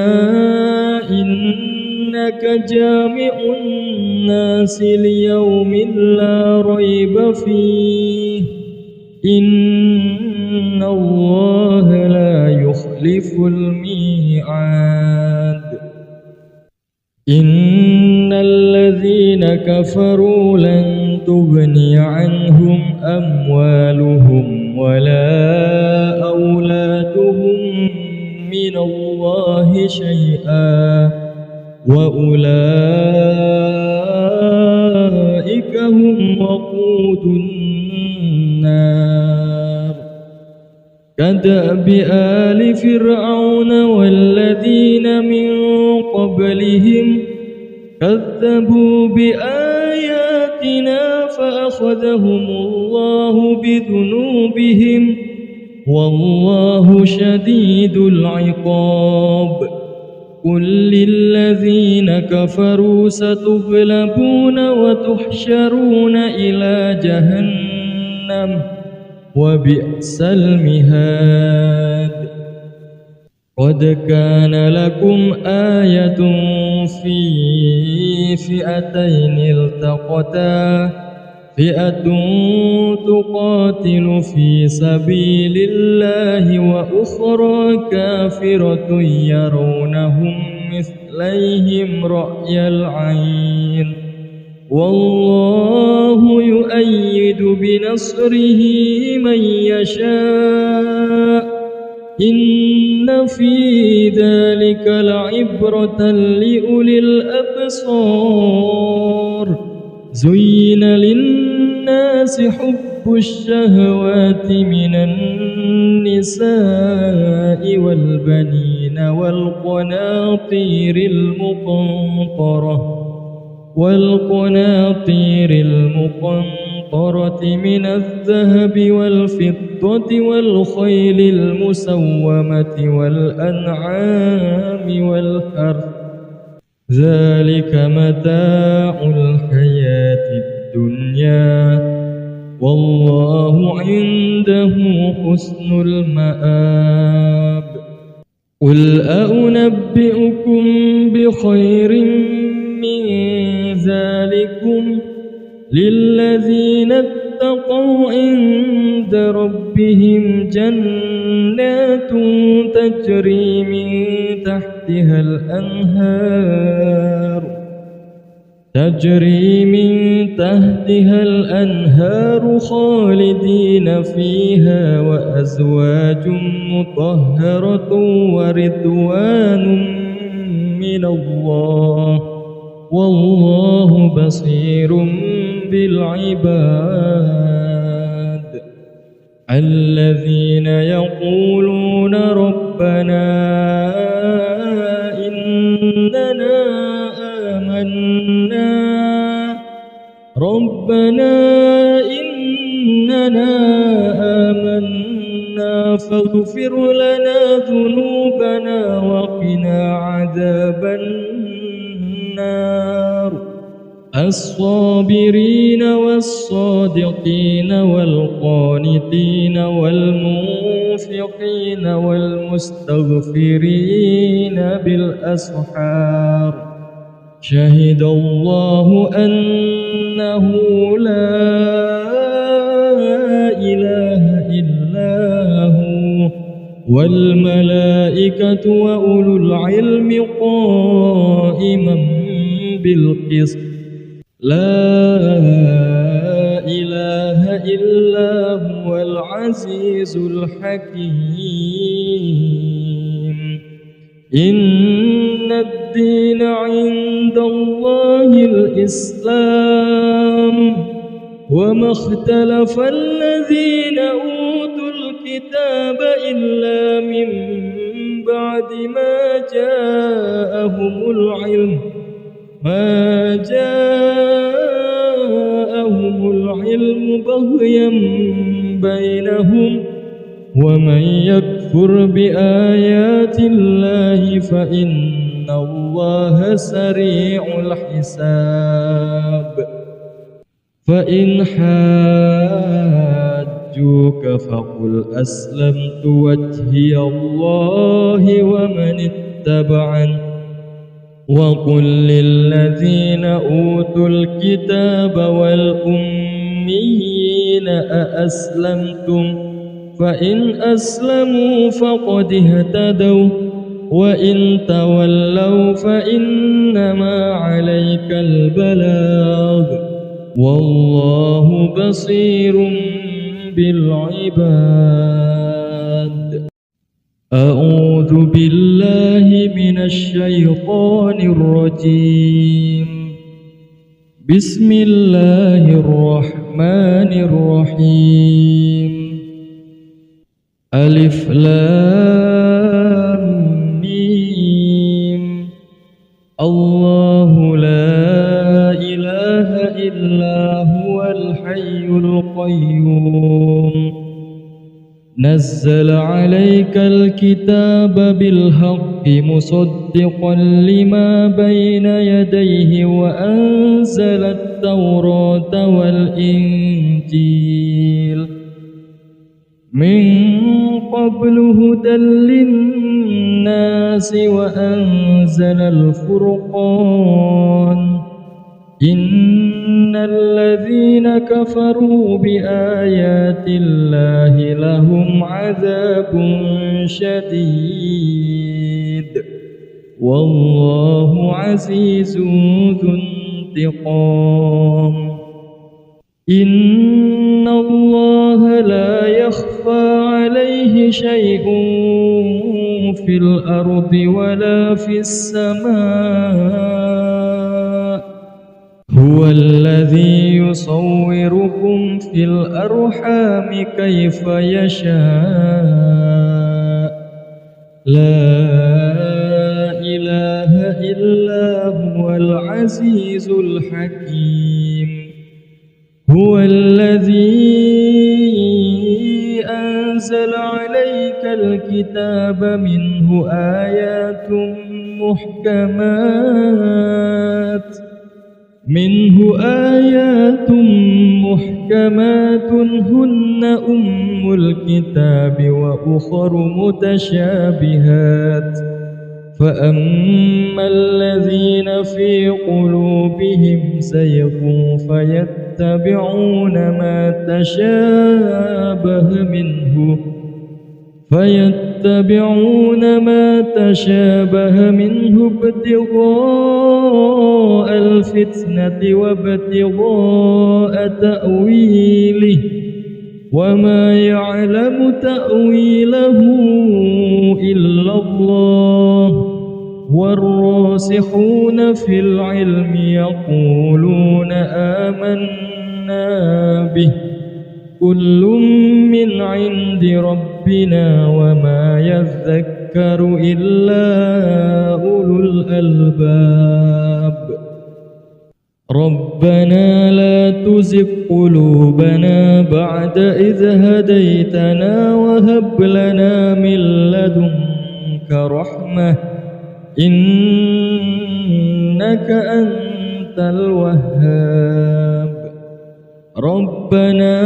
إنك جامع الناس ليوم لا ريب فيه إن الله لا يخلف الميعاد إن الذين كفروا لن تغني عنهم أموالهم ولا أولادهم من الله شيئا وأولئك هم وقود النار كدأب آل فرعون والذين من قبلهم كذبوا بآياتنا فأخذهم الله بذنوبهم والله شديد العقاب قل للذين كفروا ستغلبون وتحشرون إلى جهنم وبئس المهاد قد كان لكم آية في فئتين التقتا فئة تقاتل في سبيل الله وأخرى كافرة يرونهم مثليهم رأي العين والله يؤيد بنصره من يشاء إن في ذلك لعبرة لأولي الأبصار زين للناس حب الشهوات من النساء والبنين والقناطير المقنطرة من الذهب والفضة والخيل المسومة والأنعام والحرث ذلك متاع الحياة الدنيا والله عنده حسن المآب قل أنبئكم بخير من ذلكم للذين اتقوا عند ربهم جنات تجري من تحتها الأنهار خالدين فيها وأزواج مطهرة ورضوان من الله والله بصير بالعباد الذين يقولون ربنا إننا آمنا فاغفر لنا ذنوبنا وقنا عذاب النار الصابرين والصادقين والقانتين والمنفقين والمستغفرين بالأسحار شهد الله أنه لا إله إلا هو والملائكة وأولو العلم قائما بالقسط لا إله إلا هو العزيز الحكيم إن الدين عند الله الإسلام وما اختلف الذين أوتوا الكتاب إلا من بعد ما جاءهم العلم بغيا بينهم ومن يكفر بآيات الله فإن الله سريع الحساب فإن حاجوك حاجوك فقل أسلمت وجهي الله ومن اتبعني وقل للذين أوتوا الكتاب والأميين أأسلمتم فإن أسلموا فقد اهتدوا وإن تولوا فإنما عليك البلاغ والله بصير بالعباد. أعوذ بالله من الشيطان الرجيم. بسم الله الرحمن الرحيم. ألف لام ميم. الله لا إله إلا هو الحي القيوم نزل عليك الكتاب بالحق مصدقا لما بين يديه وأنزل التوراة والإنجيل من قبل هدى للناس وأنزل الفرقان إن الذين كفروا بآيات الله لهم عذاب شديد والله عزيز ذو انتقام. إن الله لا يخفى عليه شيء في الأرض ولا في السماء هو الذي يصوركم في الأرحام كيف يشاء لا إله إلا هو العزيز الحكيم. هو الذي أنزل عليك الكتاب منه آيات محكمات هن أم الكتاب وأخر متشابهات فأما الذين في قلوبهم زيغ فيتبعون ما تشابه منه ابتغاء الفتنة وابتغاء تأويله وما يعلم تأويله إلا الله والراسخون في العلم يقولون آمنا به كل من عند ربنا وما يذكر إلا أولو الألباب. ربنا لا تزغ قلوبنا بعد إذ هديتنا وهب لنا من لدنك رحمة إنك أنت الوهاب. ربنا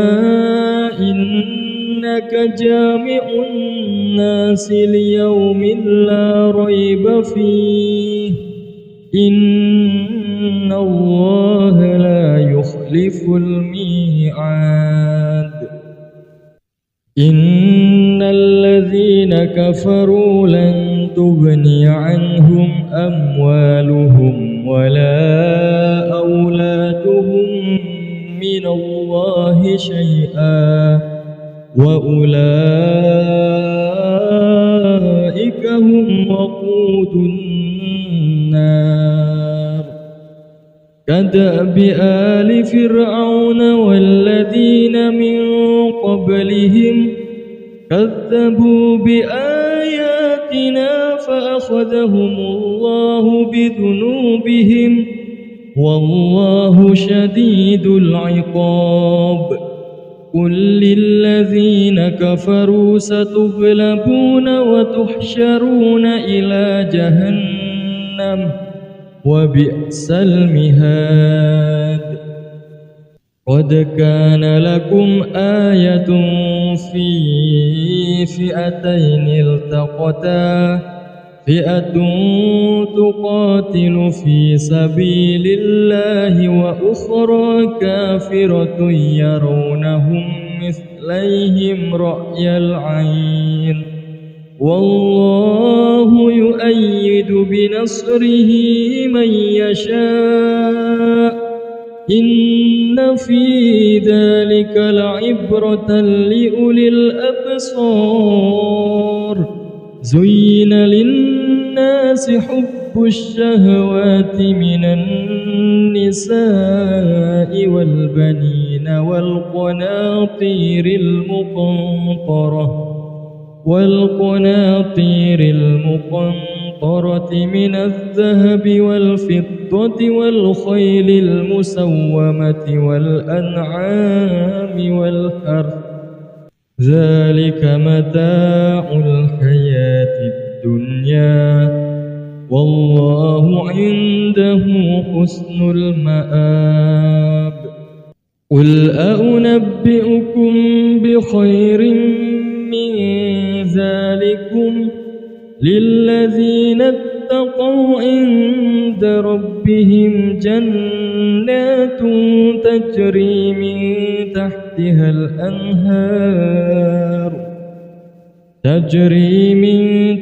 إنك جامع الناس ليوم لا ريب فيه إن الله لا يخلف الميعاد. إن الذين كفروا لن تغني عنهم أموالهم ولا أولادهم من الله شيئا وأولئك هم وقود النار. كدأب آل فرعون والذين من قبلهم كذبوا بآياتنا فأخذهم الله بذنوبهم والله شديد العقاب. قل للذين كفروا ستغلبون وتحشرون إلى جهنم وبئس المهاد. قد كان لكم آية في فئتين التقتا فئة تقاتل في سبيل الله وأخرى كافرة يرونهم مثليهم رأي العين والله يؤيد بنصره من يشاء إن في ذلك لعبرة لأولي الأبصار زين للناس حب الشهوات من النساء والبنين والقناطير المقنطرة من الذهب والفضة والخيل المسومة والأنعام والحرث ذلك متاع الحياة الدنيا والله عنده حسن المآب قل أنبئكم بخير من ذلكم للذين اتقوا عند ربهم جنات تجري من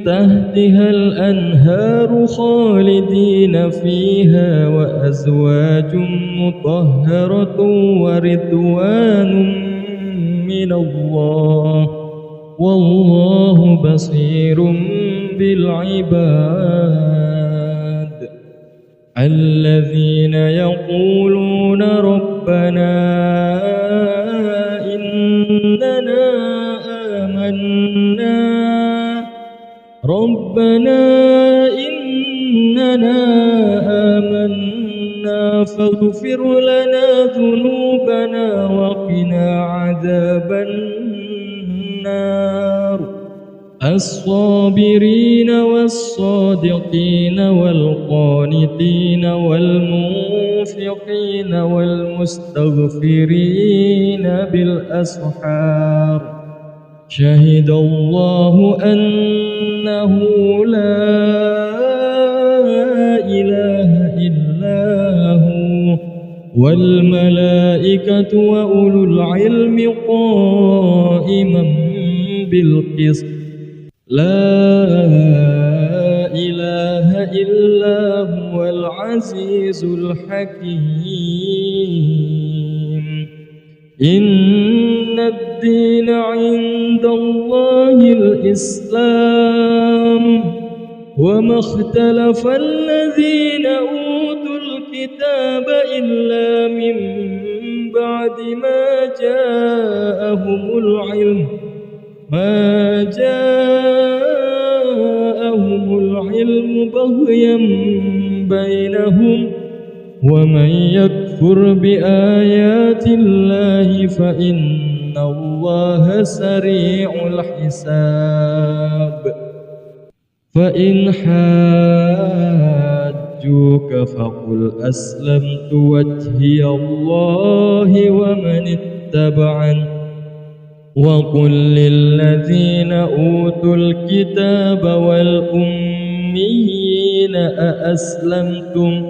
تحتها الأنهار خالدين فيها وأزواج مطهرة ورضوان من الله والله بصير بالعباد الذين يقولون ربنا إننا آمنا فاغفر لنا ذنوبنا وقنا عذاب النار الصابرين والصادقين والقانتين والمنفقين والمستغفرين بالأسحار شهد الله أنه لا إله إلا هو والملائكة وأولو العلم قائما بالقسط لا إله إلا هو العزيز الحكيم إن الدين عند الله الإسلام وما اختلف الذين أوتوا الكتاب إلا من بعد ما جاءهم العلم بغيا بينهم ومن يكفر بآيات الله فإن الله سريع الحساب فإن حاجوك فقل أسلمت وجهي الله ومن اتبعني وقل للذين أوتوا الكتاب والأميين أأسلمتم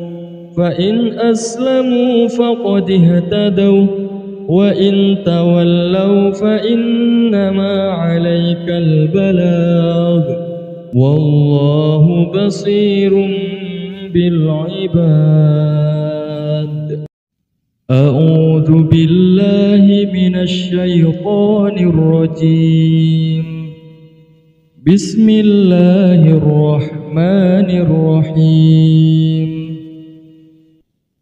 فإن أسلموا فقد اهتدوا وإن تولوا فإنما عليك البلاغ والله بصير بالعباد أعوذ بالله من الشيطان الرجيم بسم الله الرحمن الرحيم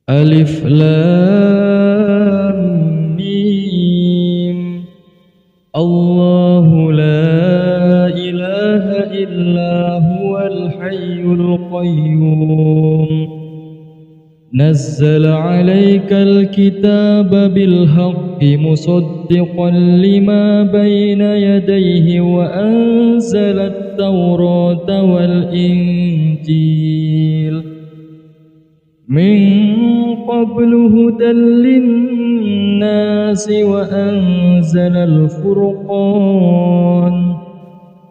ألف لام ميم الله لا إله إلا هو الحي القيوم نزل عليك الكتاب بالحق مصدقا لما بين يديه وأنزل التوراة والإنجيل من قبل هدى للناس وأنزل الفرقان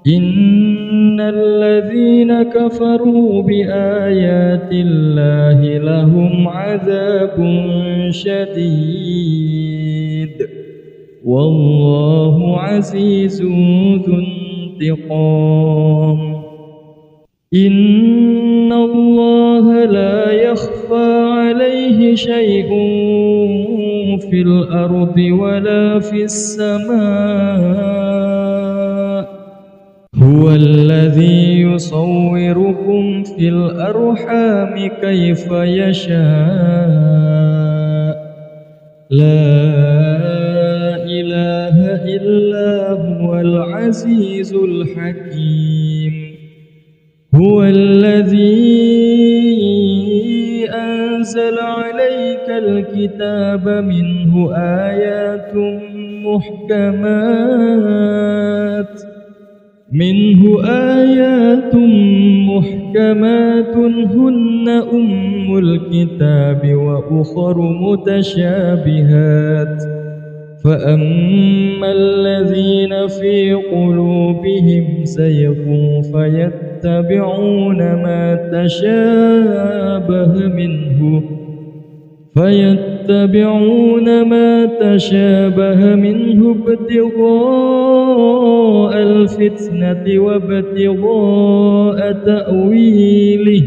إن الذين كفروا بآيات الله لهم عذاب شديد والله عزيز ذو انتقام إن الله لا يخفى عليه شيء في الأرض ولا في السماء هو الذي يصوركم في الأرحام كيف يشاء لا إله إلا هو العزيز الحكيم هو الذي أنزل عليك الكتاب منه آيات محكمات هن أم الكتاب وأخر متشابهات فأما الذين في قلوبهم زيغ فيتبعون ما تشابه منه ابتغاء الفتنة وابتغاء تأويله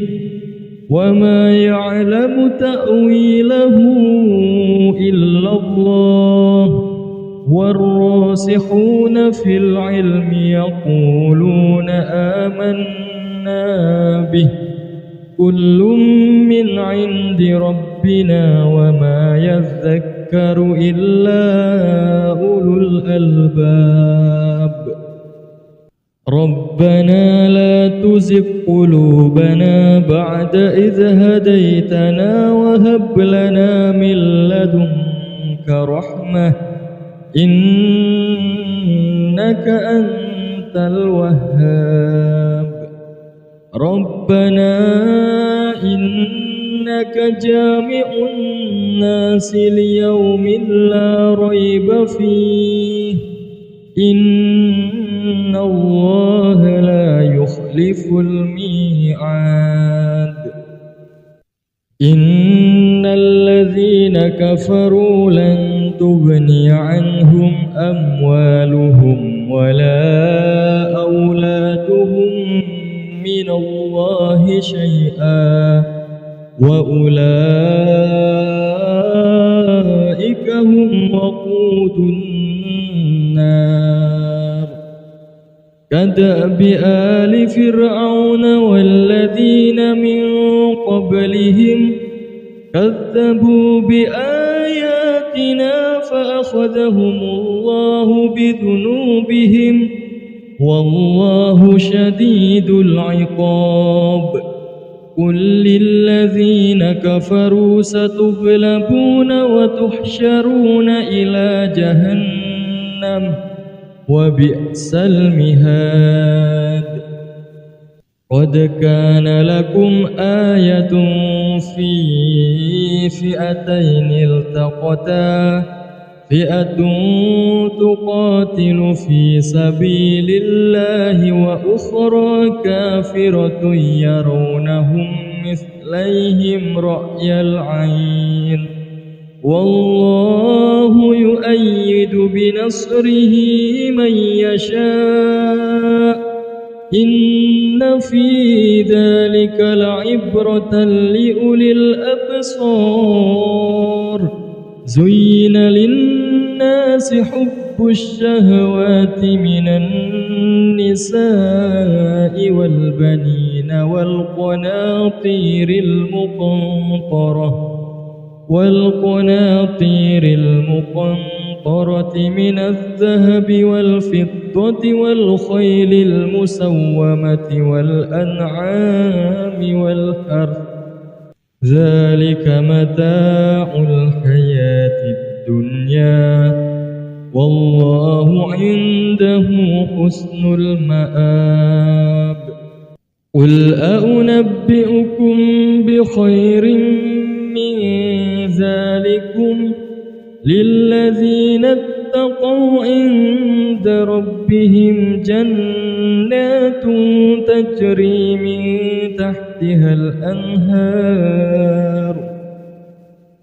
وما يعلم تأويله إلا الله والراسخون في العلم يقولون آمنا به كل من عند ربنا وما يذكر إلا أولو الألباب ربنا لا تزغ قلوبنا بعد إذ هديتنا وهب لنا من لدنك رحمة إنك أنت الوهاب ربنا إنك جامع الناس ليوم لا ريب فيه إن الله لا يخلف الميعاد إن الذين كفروا لن تغني عنهم أموالهم ولا أولادهم من الله شيئا وأولئك هم وقود النار كدأب آل فرعون والذين من قبلهم كذبوا بآياتنا فأخذهم الله بذنوبهم والله شديد العقاب قل للذين كفروا ستغلبون وتحشرون إلى جهنم وبئس المهاد قد كان لكم آية في فئتين التقتا فئة تقاتل في سبيل الله وأخرى كافرة يرونهم مثليهم رأي العين والله يؤيد بنصره من يشاء إن في ذلك لعبرة لأولي الأبصار زين للناس حب الشهوات من النساء والبنين والقناطير المقنطرة من الذهب والفضة والخيل المسومة والأنعام والحرث ذلك متاع الحياة الدنيا والله عنده حسن المآب قل أنبئكم بخير من ذلكم للذين اتقوا عند ربهم جنات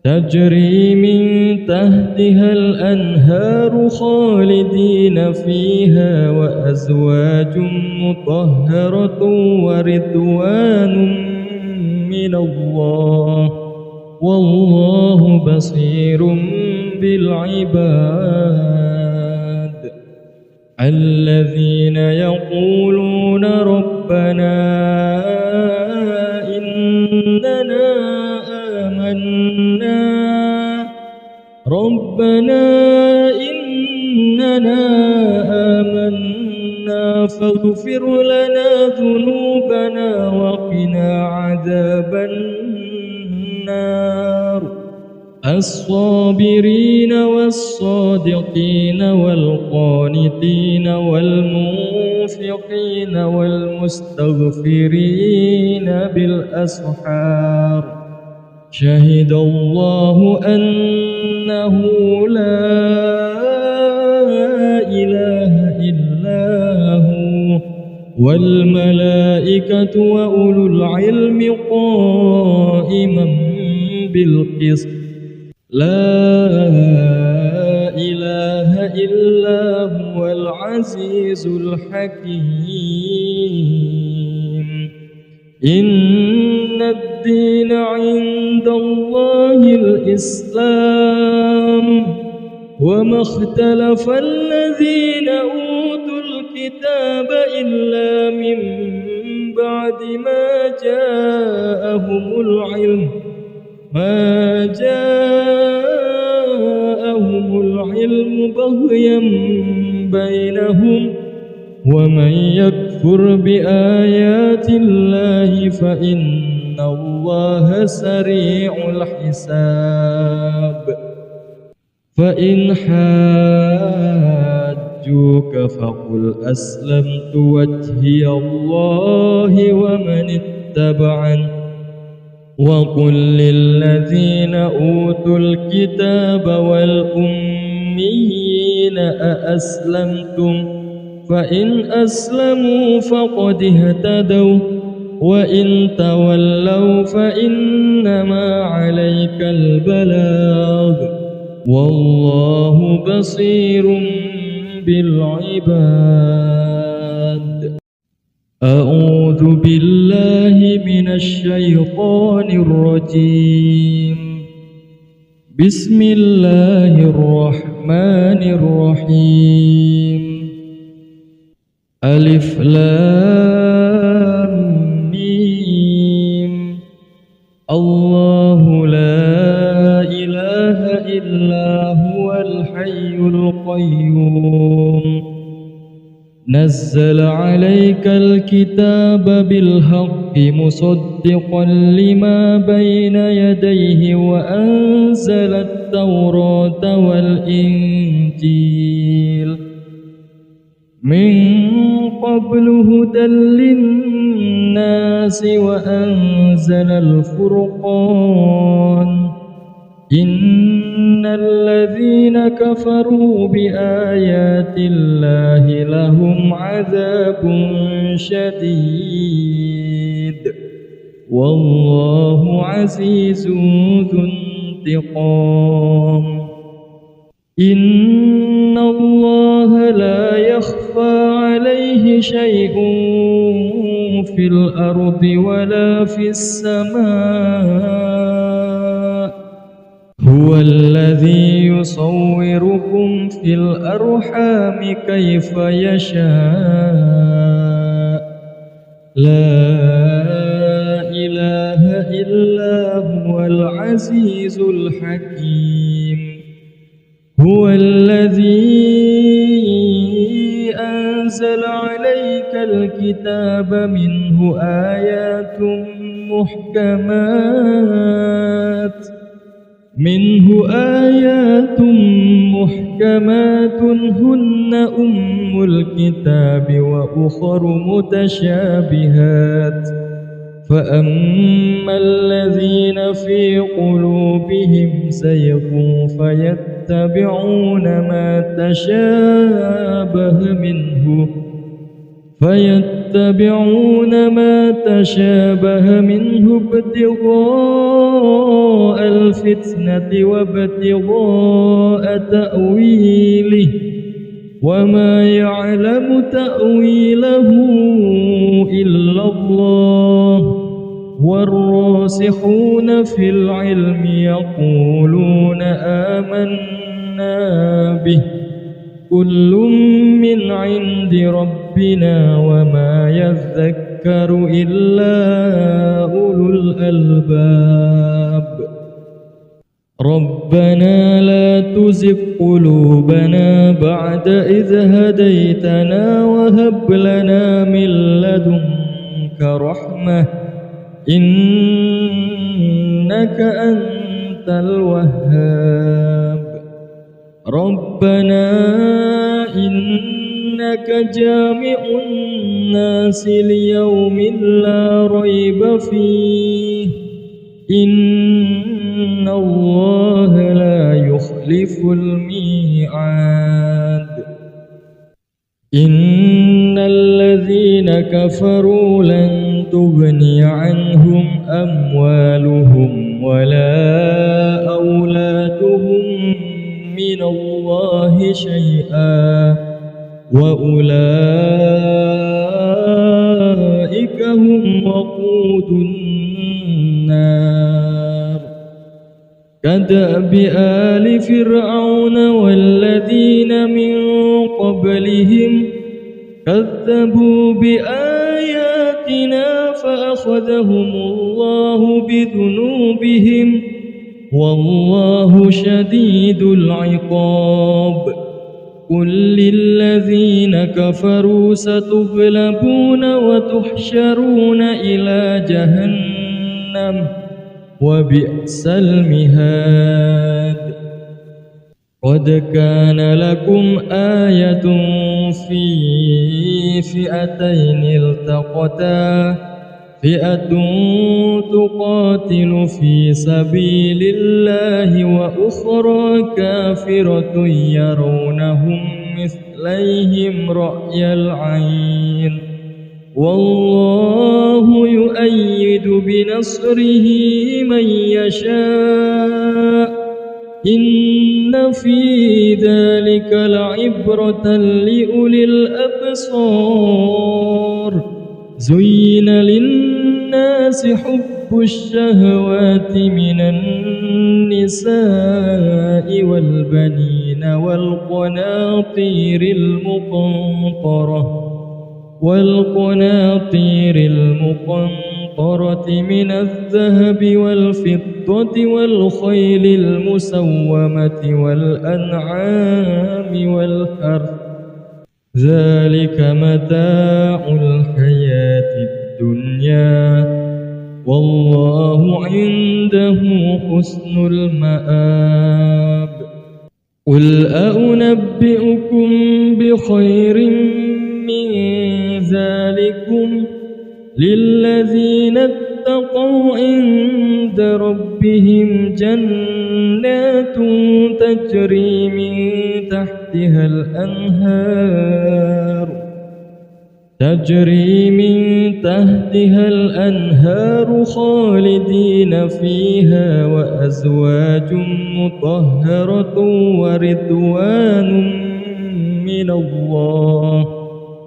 تجري من تحتها الأنهار خالدين فيها وأزواج مطهرة ورضوان من الله والله بصير بالعباد الذين يقولون ربنا إننا آمنا فاغفر لنا ذنوبنا وقنا عذاب النار الصابرين والصادقين والقانتين والمنفقين والمستغفرين بالأسحار شهد الله أنه لا إله إلا هو والملائكة وأولو العلم قائما بالقسط لا إله إلا هو العزيز الحكيم إن الدين عند الله الإسلام وما اختلف الذين أوتوا الكتاب إلا من بعد ما جاءهم العلم بغيا بينهم ومن يكفر بآيات الله فإن الله سريع الحساب فإن حاجوك فقل أسلمت وجهي الله ومن اتبعني وقل للذين أوتوا الكتاب والأميين أأسلمتم فإن أسلموا فقد اهتدوا وإن تولوا فإنما عليك البلاغ والله بصير بالعباد أعوذ بالله من الشيطان الرجيم بسم الله الرحمن الرحيم ألف لام ميم الله لا إله إلا هو الحي القيوم نزل عليك الكتاب بالحق مصدقا لما بين يديه وأنزل التوراة والإنجيل من قبل هدى للناس وأنزل الفرقان إن الذين كفروا بآيات الله لهم عذاب شديد والله عزيز ذو انتقام إن الله لا يخفى عليه شيء في الأرض ولا في السماء هو الذي يصوركم في الأرحام كيف يشاء لا إله إلا هو العزيز الحكيم هو الذي أنزل عليك الكتاب منه آيات محكمات منه آيات محكمات هن أم الكتاب وأخر متشابهات فأما الذين في قلوبهم زيغ فيتبعون ما تشابه منه ابتغاء الفتنة وابتغاء تأويله وما يعلم تأويله إلا الله والراسخون في العلم يقولون آمنا به كل من عند ربنا وما يذكر إلا أولو الألباب ربنا لا تزغ قلوبنا بعد إذ هديتنا وهب لنا من لدنك رحمة إنك أنت الوهاب ربنا إنك جامع الناس ليوم لا ريب فيه إن الله لا يخلف الميعاد إن الذين كفروا لن تغني عنهم أموالهم ولا أولادهم من الله شيئا وأولئك هم وقود النار كدأب آل فرعون والذين من قبلهم كذبوا بآياتنا فأخذهم الله بذنوبهم والله شديد العقاب قل للذين كفروا ستغلبون وتحشرون إلى جهنم وبئس المهاد قد كان لكم آية في فئتين التقتا فئة تقاتل في سبيل الله وأخرى كافرة يرونهم مثليهم رأي العين والله يؤيد بنصره من يشاء إن في ذلك لعبرة لأولي الأبصار زين للناس حب الشهوات من النساء والبنين والقناطير المقنطرة من الذهب والفضة والخيل المسومة والأنعام والحرث ذلك متاع الحياة الدنيا والله عنده حسن المآب قل أنبئكم بخير من ذلكم للذين اتقوا عند ربهم جنات تجري من تحتها الأنهار خالدين فيها وأزواج مطهرة ورضوان من الله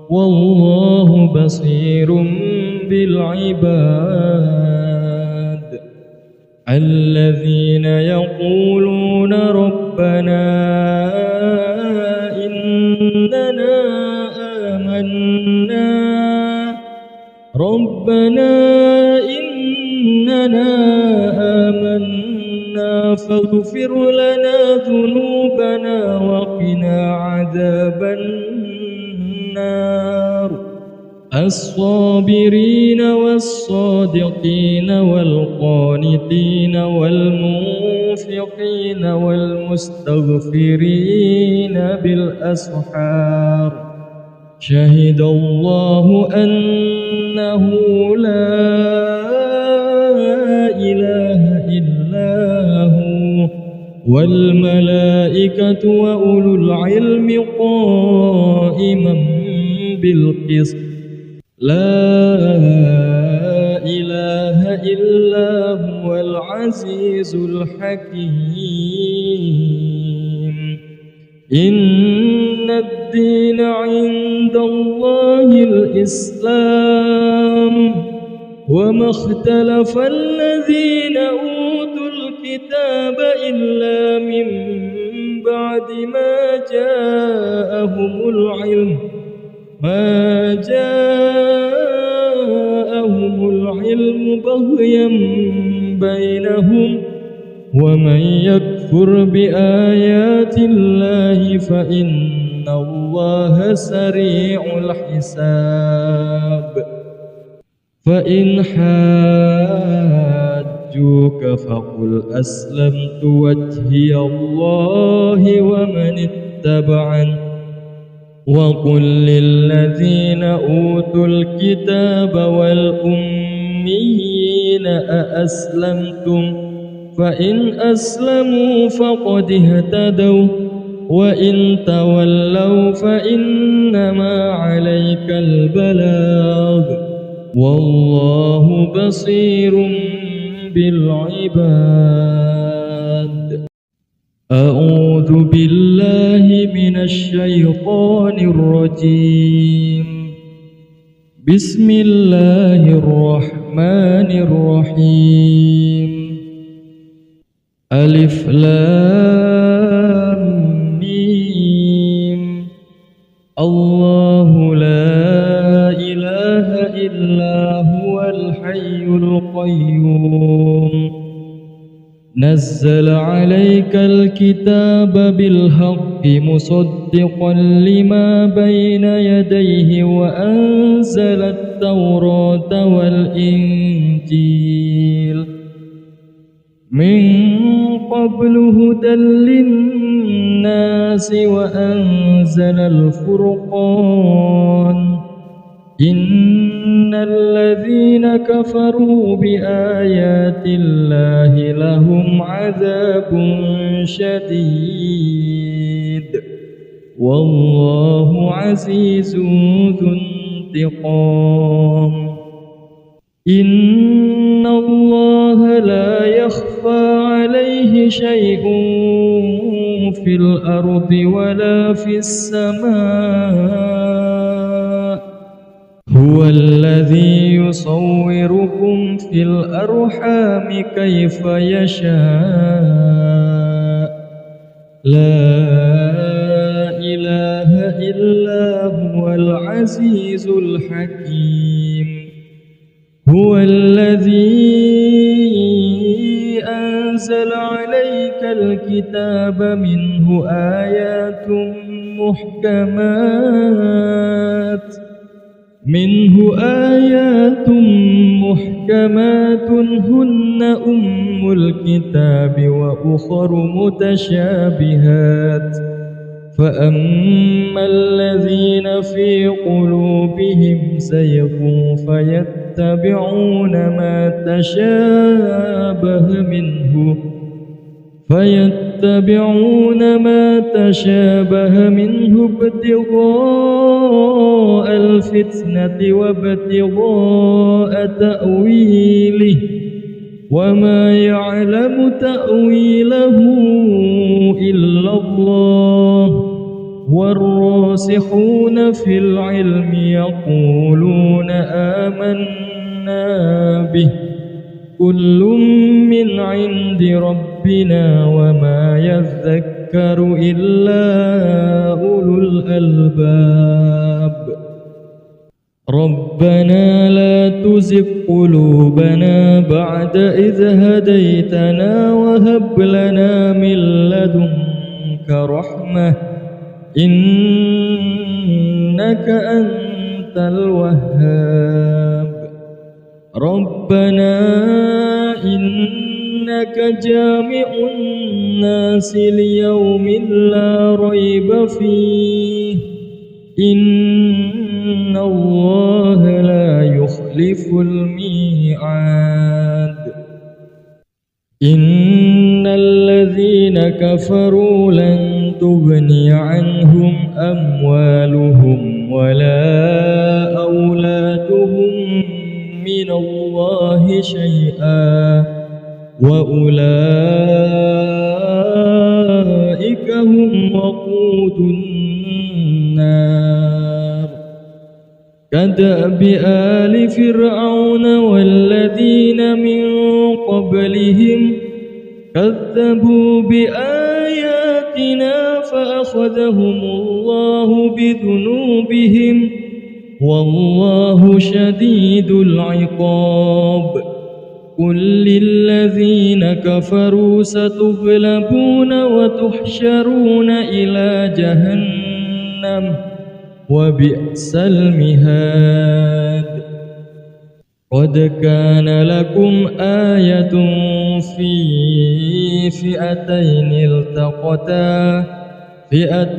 والله بصير بالعباد الذين يقولون ربنا إننا آمنا فاغفر لنا ذنوبنا وقنا عذاب النار الصابرين والصادقين والقانتين والمنفقين والمستغفرين بالأسحار شهد الله أنه لا إله إلا هو والملائكة وأولو العلم قائما بالقسط لا إله إلا هو العزيز الحكيم إن الدين عند الله الإسلام وما اختلف الذين أوتوا الكتاب إلا من بعد ما جاءهم العلم بغيا بينهم ومن يكفر بآيات الله فإن الله سريع الحساب فإن حاجوك فقل أسلمت وجهي الله ومن اتبعني وقل للذين أوتوا الكتاب والأميين أأسلمتم فإن أسلموا فقد اهتدوا وإن تولوا فإنما عليك البلاغ والله بصير بالعباد أعوذ بالله من الشيطان الرجيم بسم الله الرحمن الرحيم ألف لام ميم الله لا إله إلا هو الحي القيوم نزل عليك الكتاب بالحق مصدقا لما بين يديه وأنزل التوراة والإنجيل من قبل هدى للناس وأنزل الفرقان إن الذين كفروا بآيات الله لهم عذاب شديد والله عزيز ذو انتقام إن الله لا يخفى عليه شيء في الأرض ولا في السماء هو الذي يصوركم في الأرحام كيف يشاء لا إله إلا هو العزيز الحكيم هو الذي أنزل عليك الكتاب منه آيات محكمات هن أم الكتاب وأخر متشابهات فأما الذين في قلوبهم زيغ فيتبعون ما تشابه منه ابتغاء الفتنة وابتغاء تأويله وما يعلم تأويله إلا الله والراسخون في العلم يقولون آمنا به كل من عند ربنا وما يذكر إلا أولو الألباب ربنا لا تزغ قلوبنا بعد إذ هديتنا وهب لنا من لدنك رحمة إنك أنت أنت الوهاب ربنا إنك جامع الناس ليوم لا ريب فيه إن الله لا يخلف الميعاد إن الذين كفروا لن تغني عنهم أموالهم ولا أولادهم من الله شيئا وأولئك هم وقود النار كدأب آل فرعون والذين من قبلهم كذبوا بآياتنا فأخذهم الله بذنوبهم والله شديد العقاب قل للذين كفروا ستغلبون وتحشرون إلى جهنم وبئس المهاد قد كان لكم آية في فئتين التقتا فئة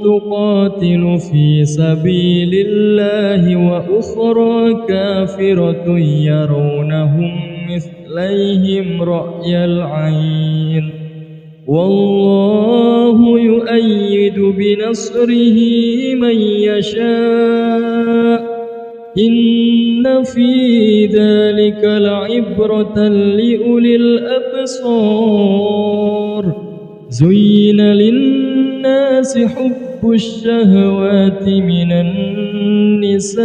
تقاتل في سبيل الله وأخرى كافرة يرونهم مثليهم رأي العين والله يؤيد بنصره من يشاء إن في ذلك لعبرة لأولي الأبصار زين للناس حب الشهوات من النساء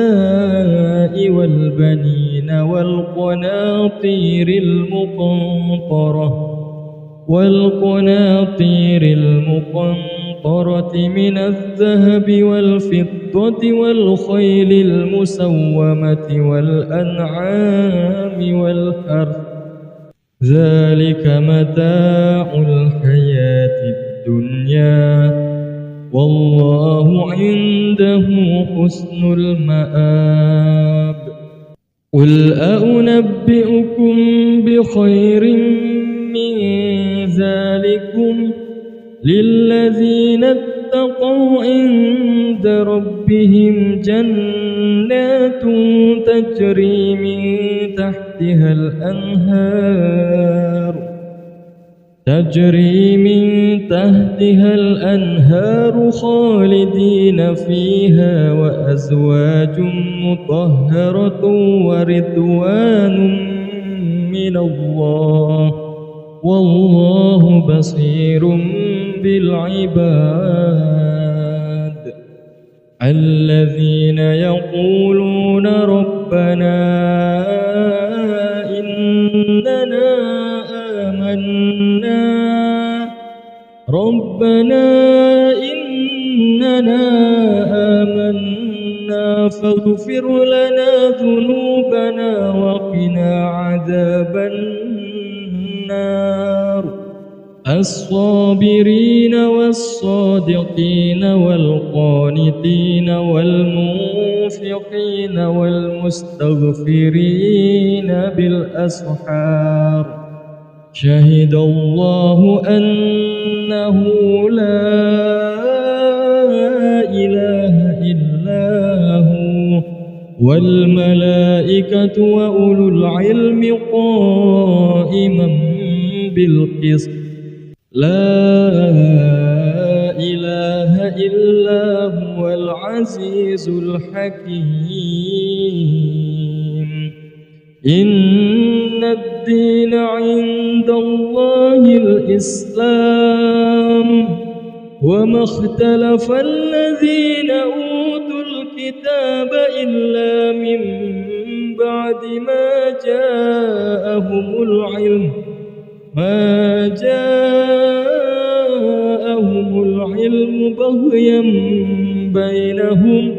والبنين والقناطير المقنطرة من الذهب والفضة والخيل المسومة والأنعام والحرث ذلك متاع الحياة الدنيا والله عنده حسن المآب قل أنبئكم بخير من ذلكم للذين اتقوا عند ربهم جنات تجري من تحتها الأنهار خالدين فيها وأزواج مطهرة ورضوان من الله والله بصير بالعباد الذين يقولون ربنا إننا آمنا فاغفر لنا ذنوبنا وقنا عذاب النار الصابرين والصادقين والقانتين والمنفقين والمستغفرين بالأسحار شهد الله أنه لا إله إلا هو والملائكة وأولو العلم قائما بالقسط لا إله إلا هو العزيز الحكيم إن الدين عند الله الإسلام وما اختلف الذين أوتوا الكتاب إلا من بعد ما جاءهم العلم بغيا بينهم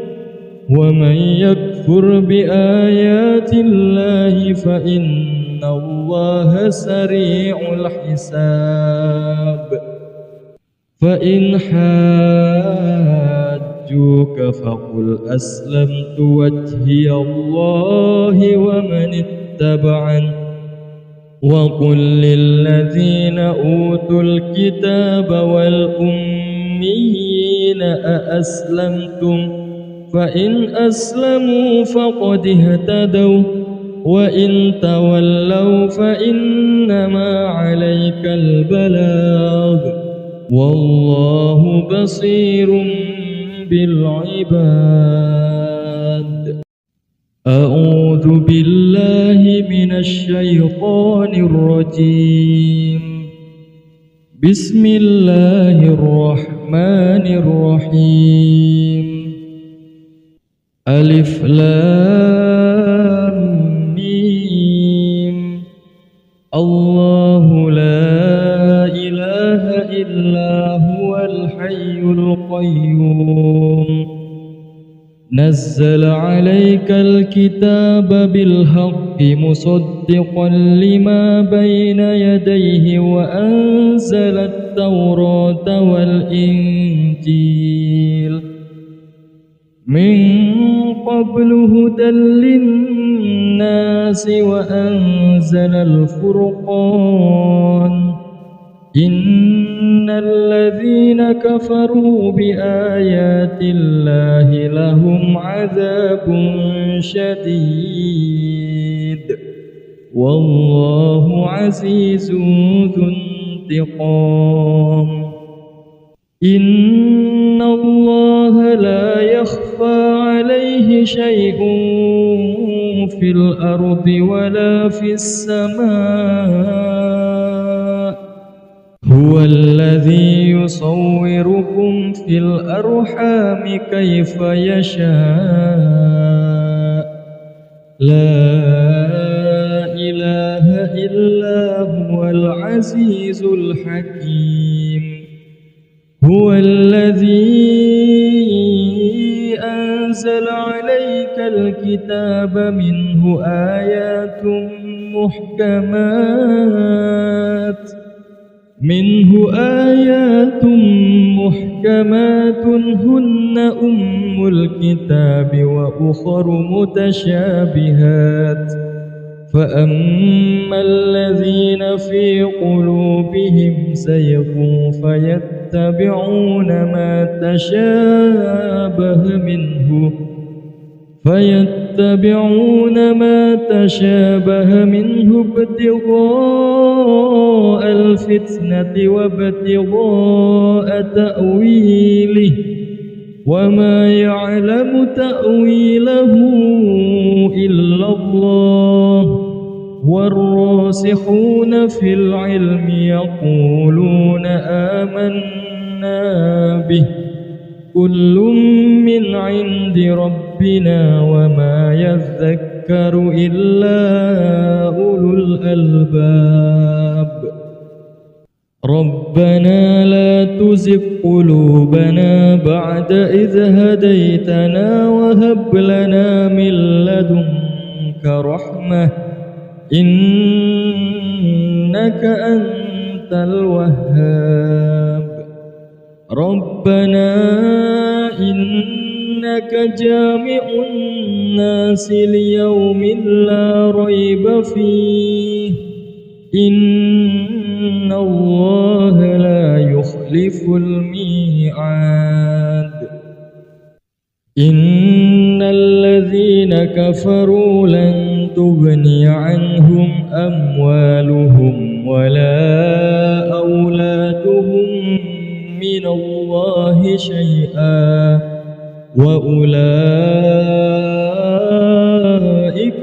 ومن يكفر بآيات الله فإن الله سريع الحساب فإن حاجوك حاجوك فقل أسلمت وجهي الله ومن اتبعني وقل للذين أوتوا الكتاب والأميين أأسلمتم فإن أسلموا فقد اهتدوا وإن تولوا فإنما عليك البلاغ والله بصير بالعباد. أعوذ بالله من الشيطان الرجيم. بسم الله الرحمن الرحيم. ألف لام ميم. الله لا إله إلا هو الحي القيوم نزل عليك الكتاب بالحق مصدقا لما بين يديه وأنزل التوراة والإنجيل من قبل هدى للناس وأنزل الفرقان إن الذين كفروا بآيات الله لهم عذاب شديد والله عزيز ذو انتقام. إن الله لا يخفى عليه شيء في الأرض ولا في السماء هو الذي يصوركم في الأرحام كيف يشاء لا إله إلا هو العزيز الحكيم. هو الذي أنزل عليك الكتاب منه آيات محكمات هن أم الكتاب وأخر متشابهات فأما الذين في قلوبهم زيغ فيتبعون ما تشابه منه ابتغاء الفتنة وابتغاء تأويله وما يعلم تأويله إلا الله والراسخون في العلم يقولون آمنا به كل من عند ربنا وما يذكر إلا أولو الألباب. ربنا لا تزغ قلوبنا بعد إذ هديتنا وهب لنا من لدنك رحمة إنك أنت الوهاب. ربنا إنك جامع الناس ليوم لا ريب فيه إن الله لا يخلف الميعاد. إن الذين كفروا لن تغني عنهم أموالهم ولا أولادهم من الله شيئا وأولئك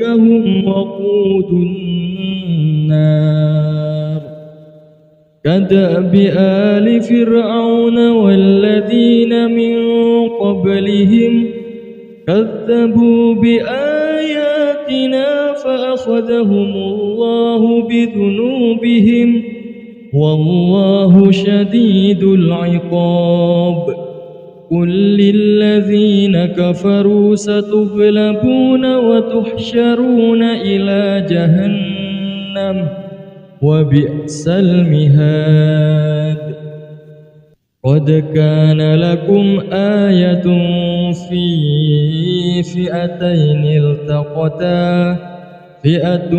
هم وقود النار. كدأب آل فرعون والذين من قبلهم كذبوا بآياتنا فأخذهم الله بذنوبهم والله شديد العقاب. قل للذين كفروا ستغلبون وتحشرون إلى جهنم وبئس المهاد. قد كان لكم آية في فئتين التقتا فئة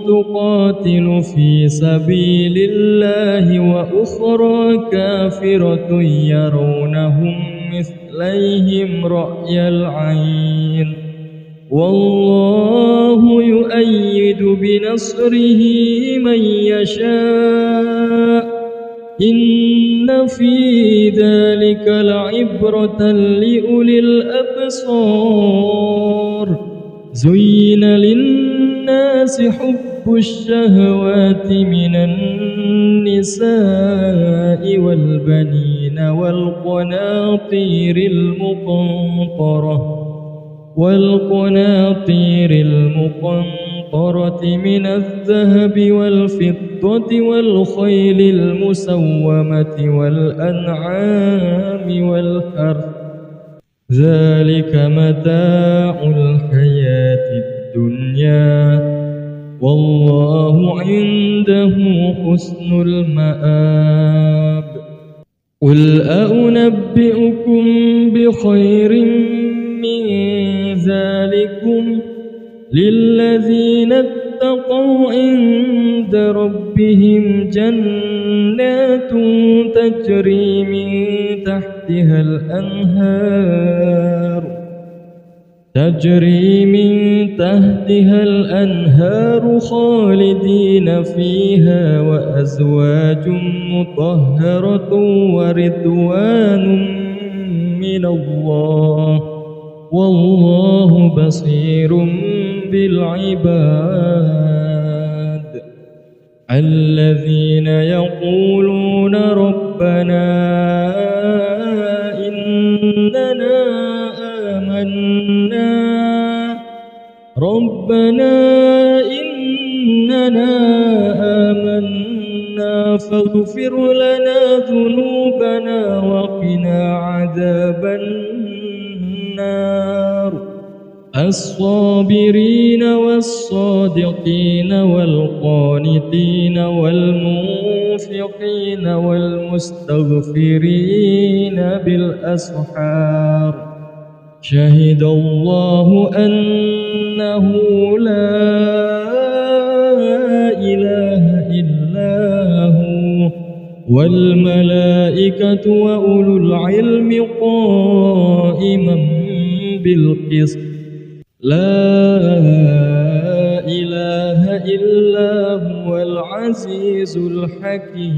تقاتل في سبيل الله وأخرى كافرة يرونهم مثليهم رأي العين والله يؤيد بنصره من يشاء إن في ذلك لعبرة لأولي الأبصار زين للناس حب الشهوات من النساء والبنين والقناطير المقنطرة من الذهب والفضة والخيل المسومة والأنعام والحرث ذلك متاع الحياة الدنيا والله عنده حسن المآب قل أنبئكم بخير من ذلكم للذين اتقوا عند ربهم جنات تجري من تحتها الأنهار خالدين فيها وأزواج مطهرة ورضوان من الله والله بصير بالعباد الذين يقولون ربنا إننا آمنا فاغفر لنا ذنوبنا وقنا عذاب النار الصابرين والصادقين والقانتين والمنفقين والمستغفرين بالأسحار شهد الله أنه لا إله إلا هو والملائكة وأولو العلم قائما بالقسط لا إله إلا هو العزيز الحكيم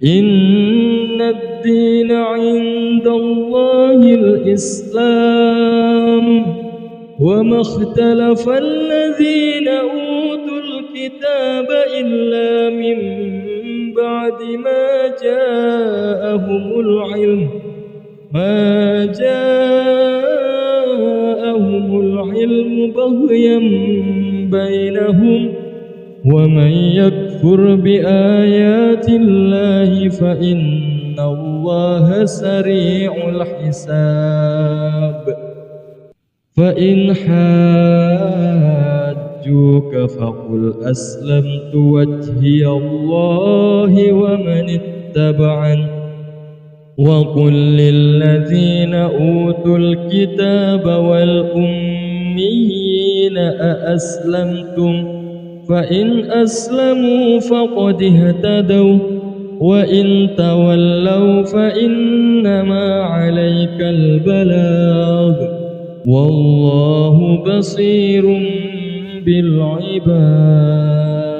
إن الدين عند الله الإسلام وما اختلف الذين أوتوا الكتاب إلا من بعد ما جاءهم العلم بغيا بينهم ومن يكفر بآيات الله فإن الله سريع الحساب فإن حاجوك فقل أسلمت وجهي الله ومن اتبعني وقل للذين أوتوا الكتاب والأميين أأسلمتم فإن أسلموا فقد اهتدوا وإن تولوا فإنما عليك البلاغ والله بصير بالعباد